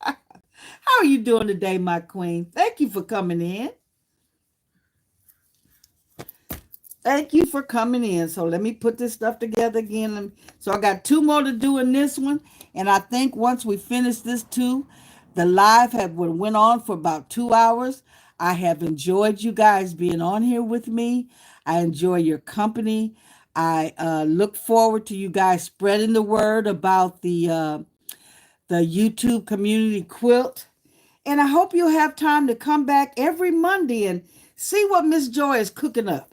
How are you doing today, my queen? Thank you for coming in. Thank you for coming in. So let me put this stuff together again. So I got 2 more to do in this one. And I think once we finish this 2, the live went on for about 2 hours. I have enjoyed you guys being on here with me. I enjoy your company. I look forward to you guys spreading the word about the YouTube community quilt. And I hope you'll have time to come back every Monday and see what Miss Joy is cooking up.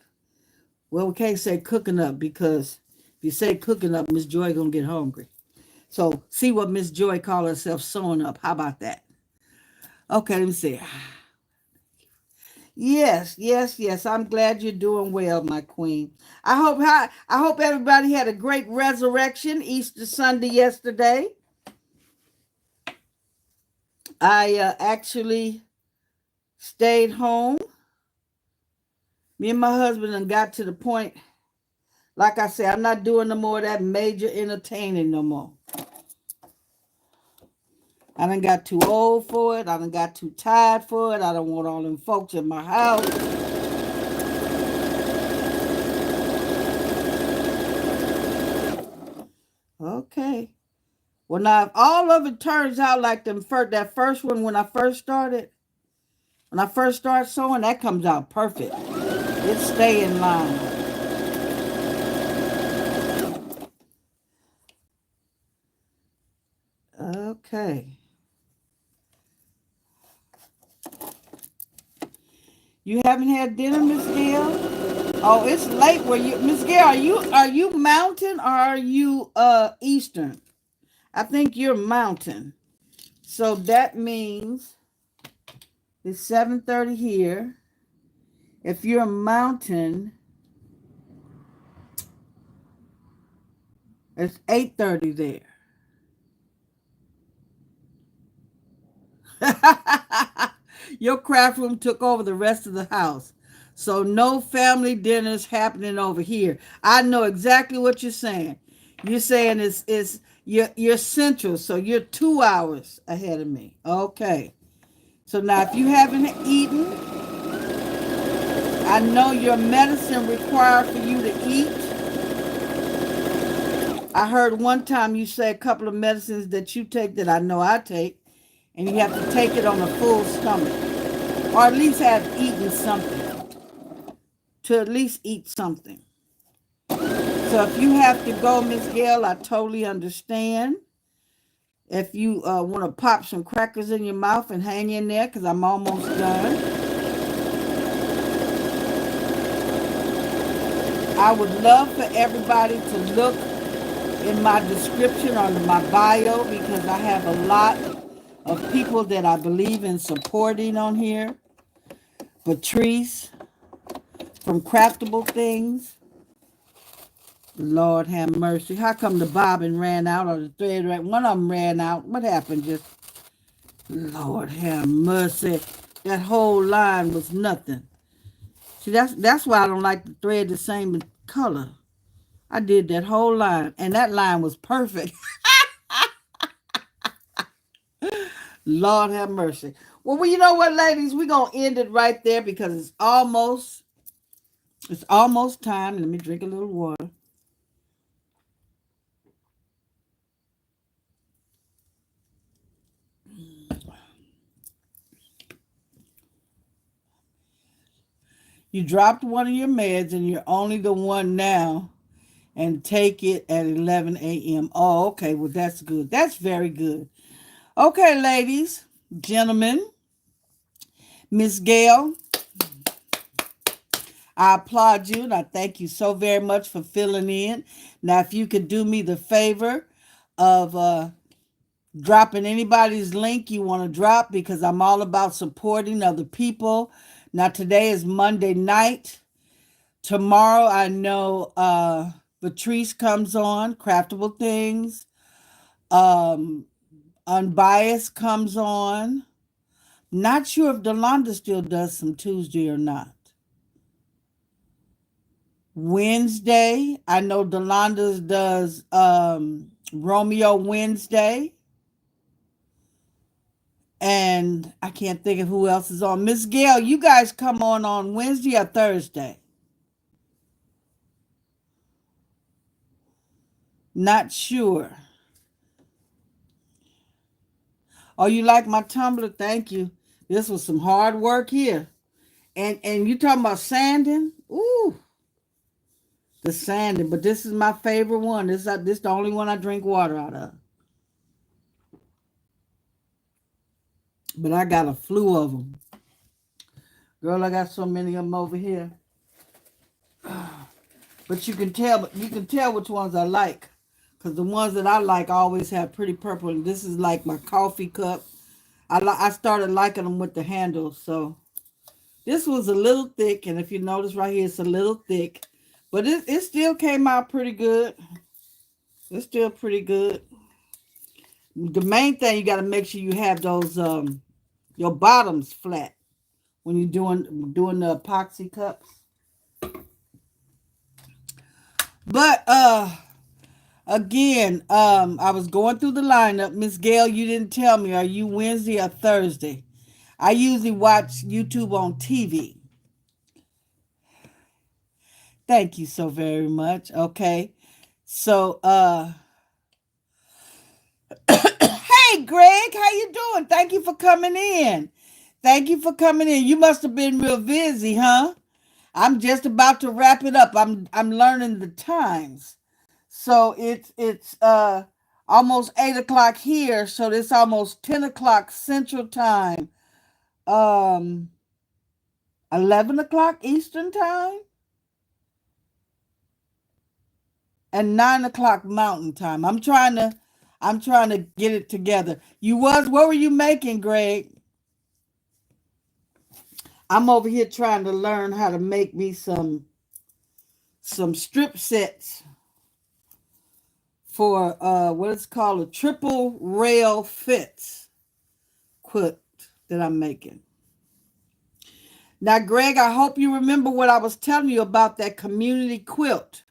Well, we can't say cooking up, because if you say cooking up, Miss Joy gonna get hungry. So see what Miss Joy call herself sewing up. How about that? Okay, let me see. Yes. I'm glad you're doing well, my queen. I hope everybody had a great resurrection Easter Sunday yesterday. I actually stayed home. Me and my husband got to the point, like I said, I'm not doing no more of that major entertaining no more. I done got too old for it. I done got too tired for it. I don't want all them folks in my house. Okay. Well, now, if all of it turns out like that first one when I first started sewing, that comes out perfect. It stay in line. Okay. You haven't had dinner, Miss Gail? Oh, it's late. Where you, Miss Gail? Are you Mountain or are you Eastern? I think you're Mountain. So that means it's 7:30 here. If you're a Mountain, it's 8:30 there. Your craft room took over the rest of the house. So no family dinners happening over here. I know exactly what you're saying. You're saying you're central, so you're 2 hours ahead of me. Okay. So now if you haven't eaten, I know your medicine required for you to eat. I heard one time you say a couple of medicines that you take that I know I take, and you have to take it on a full stomach, or at least have eaten something, to at least eat something. So if you have to go, Miss Gail, I totally understand. If you want to pop some crackers in your mouth and hang in there, because I'm almost done. I would love for everybody to look in my description under my bio, because I have a lot of people that I believe in supporting on here. Patrice from Craftable Things. Lord have mercy. How come the bobbin ran out or the thread ran? One of them ran out. What happened? Just Lord have mercy. That whole line was nothing. See, that's why I don't like the thread the same color. I did that whole line, and that line was perfect. Lord have mercy. Well, you know what, ladies? We're gonna end it right there because it's almost time. Let me drink a little water. You dropped one of your meds and you're only the one now, and take it at 11 a.m. Oh, okay. Well, that's good. That's very good. Okay, ladies, gentlemen, Miss Gail, I applaud you and I thank you so very much for filling in. Now, if you could do me the favor of dropping anybody's link you want to drop, because I'm all about supporting other people. Now, today is Monday night. Tomorrow, I know Patrice comes on, Craftable Things. Um, Unbiased comes on. Not sure if Delonda still does some Tuesday or not. Wednesday, I know Delonda's does Romeo Wednesday. And I can't think of who else is on. Miss Gail, you guys come on Wednesday or Thursday? Not sure. Oh, you like my tumbler? Thank you. This was some hard work here. And you talking about sanding? Ooh, the sanding. But this is my favorite one. This the only one I drink water out of. But I got a flew of them. Girl, I got so many of them over here. But you can tell which ones I like. Because the ones that I like always have pretty purple. And this is like my coffee cup. I started liking them with the handles. So this was a little thick. And if you notice right here, it's a little thick. But it still came out pretty good. It's still pretty good. The main thing, you got to make sure you have those your bottoms flat when you're doing the epoxy cups. But again, I was going through the lineup. Miss Gail, you didn't tell me, are you Wednesday or Thursday? I usually watch YouTube on TV. Thank you so very much. Okay. So hey Greg, how you doing? Thank you for coming in. Thank you for coming in. You must have been real busy, huh? I'm just about to wrap it up. I'm learning the times. So it's almost 8 o'clock here, so it's almost 10 o'clock Central Time, 11 o'clock Eastern Time, and 9 o'clock Mountain Time. I'm trying to get it together. What were you making, Greg? I'm over here trying to learn how to make me some strip sets for what it's called a triple rail fits quilt that I'm making. Now, Greg, I hope you remember what I was telling you about that community quilt.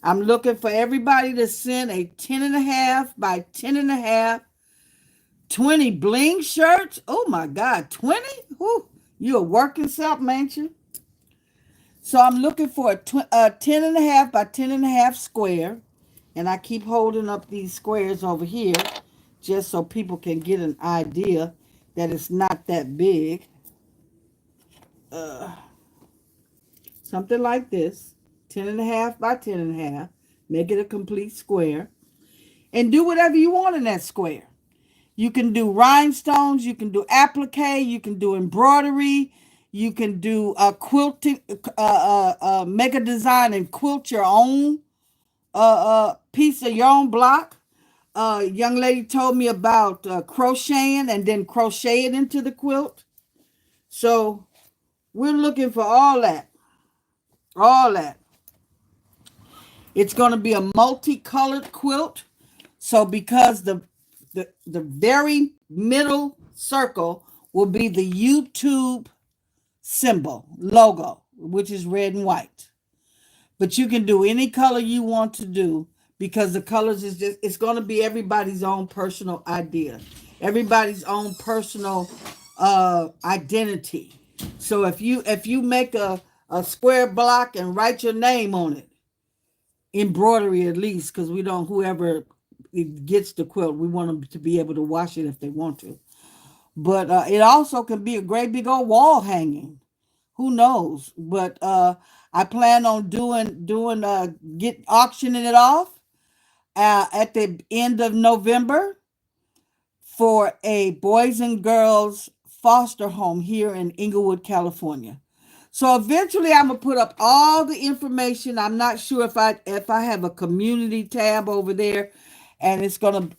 I'm looking for everybody to send a 10.5 by 10.5, 20 bling shirts. Oh my God, 20? Whew, you're working something, ain't you? So I'm looking for a 10.5 by 10.5 square. And I keep holding up these squares over here just so people can get an idea that it's not that big. Uh, Something like this, 10.5 by 10.5. Make it a complete square. And do whatever you want in that square. You can do rhinestones, you can do applique, you can do embroidery, you can do quilting, make a design and quilt your own piece of your own block. Young lady told me about crocheting and then crochet it into the quilt. So we're looking for all that. All that. It's going to be a multicolored quilt. So because the very middle circle will be the YouTube symbol, logo, which is red and white. But you can do any color you want to do because the colors is just, it's going to be everybody's own personal idea, everybody's own personal identity. So if you make a square block and write your name on it, embroidery at least, because we don't, whoever gets the quilt, we want them to be able to wash it if they want to. But it also can be a great big old wall hanging. Who knows? But I plan on get auctioning it off at the end of November for a boys and girls foster home here in Inglewood, California. So eventually I'm gonna put up all the information. I'm not sure if I have a community tab over there, and it's gonna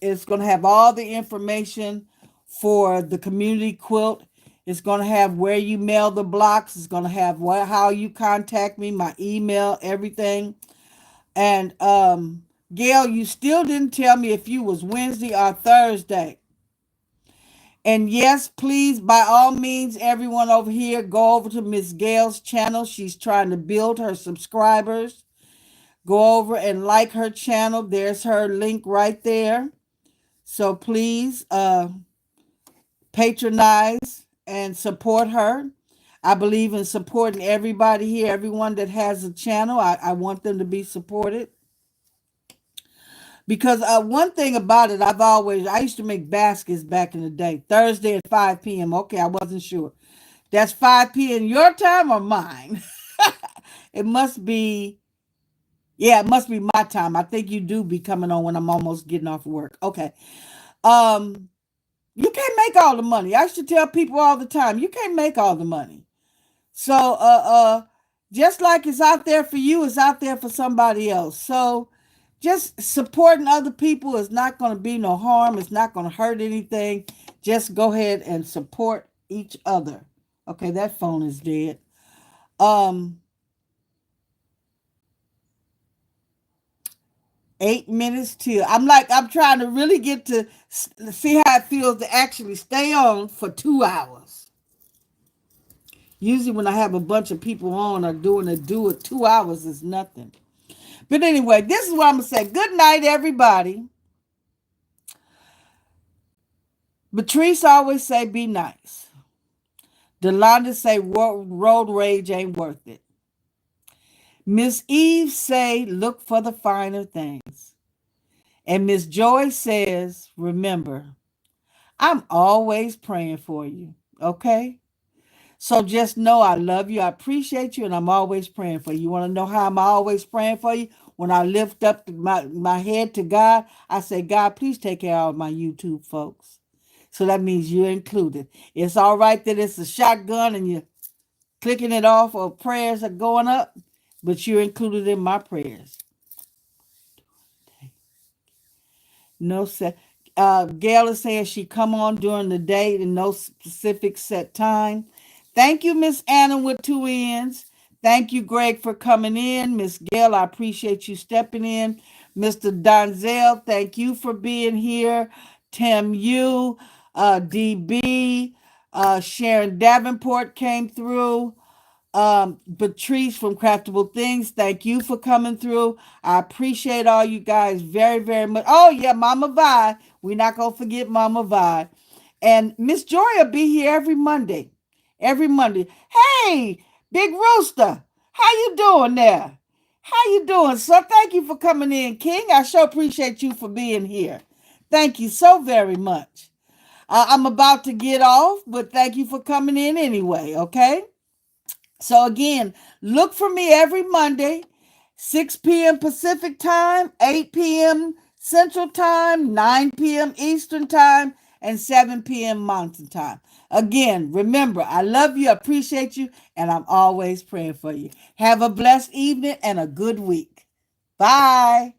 have all the information for the community quilt. It's gonna have where you mail the blocks. It's gonna have how you contact me, my email, everything. And Gail, you still didn't tell me if you was Wednesday or Thursday. And yes, please, by all means, everyone over here, go over to Miss Gail's channel. She's trying to build her subscribers. Go over and like her channel. There's her link right there. So please patronize and support her. I believe in supporting everybody here, everyone that has a channel. I want them to be supported. Because one thing about it, I used to make baskets back in the day. Thursday at 5 p.m. Okay, I wasn't sure. That's 5 p.m. your time or mine? It must be, yeah, it must be my time. I think you do be coming on when I'm almost getting off work. Okay. Um, you can't make all the money. I should tell people all the time, you can't make all the money. So just like it's out there for you, it's out there for somebody else. So just supporting other people is not going to be no harm. It's not going to hurt anything. Just go ahead and support each other. Okay, that phone is dead. Um 8 minutes till I'm trying to really get to see how it feels to actually stay on for 2 hours. Usually when I have a bunch of people on or doing a do it, 2 hours is nothing. But anyway, this is what I'm going to say. Good night, everybody. Patrice always say, be nice. Delonda say, road rage ain't worth it. Miss Eve say, look for the finer things. And Miss Joy says, remember, I'm always praying for you. Okay? So just know I love you. I appreciate you. And I'm always praying for you. You want to know how I'm always praying for you? When I lift up my head to God, I say, God, please take care of my YouTube folks. So that means you're included. It's all right that it's a shotgun and you're clicking it off or prayers are going up, but you're included in my prayers. No set. Gail is saying she come on during the day and no specific set time. Thank you, Miss Anna with two N's. Thank you, Greg, for coming in. Miss Gail, I appreciate you stepping in. Mr. Donzel, thank you for being here. Tim U, DB, Sharon Davenport came through. Patrice from Craftable Things, thank you for coming through. I appreciate all you guys very, very much. Oh, yeah, Mama Vi. We're not going to forget Mama Vi. And Miss Joy will be here every Monday. Every Monday. Hey, Big Rooster, how you doing there? How you doing, sir? Thank you for coming in, King. I sure appreciate you for being here. Thank you so very much. I'm about to get off, but thank you for coming in anyway, okay? So again, look for me every Monday, 6 p.m. Pacific time, 8 p.m. Central time, 9 p.m. Eastern time, and 7 p.m. Mountain time. Again, remember, I love you, appreciate you, and I'm always praying for you. Have a blessed evening and a good week. Bye.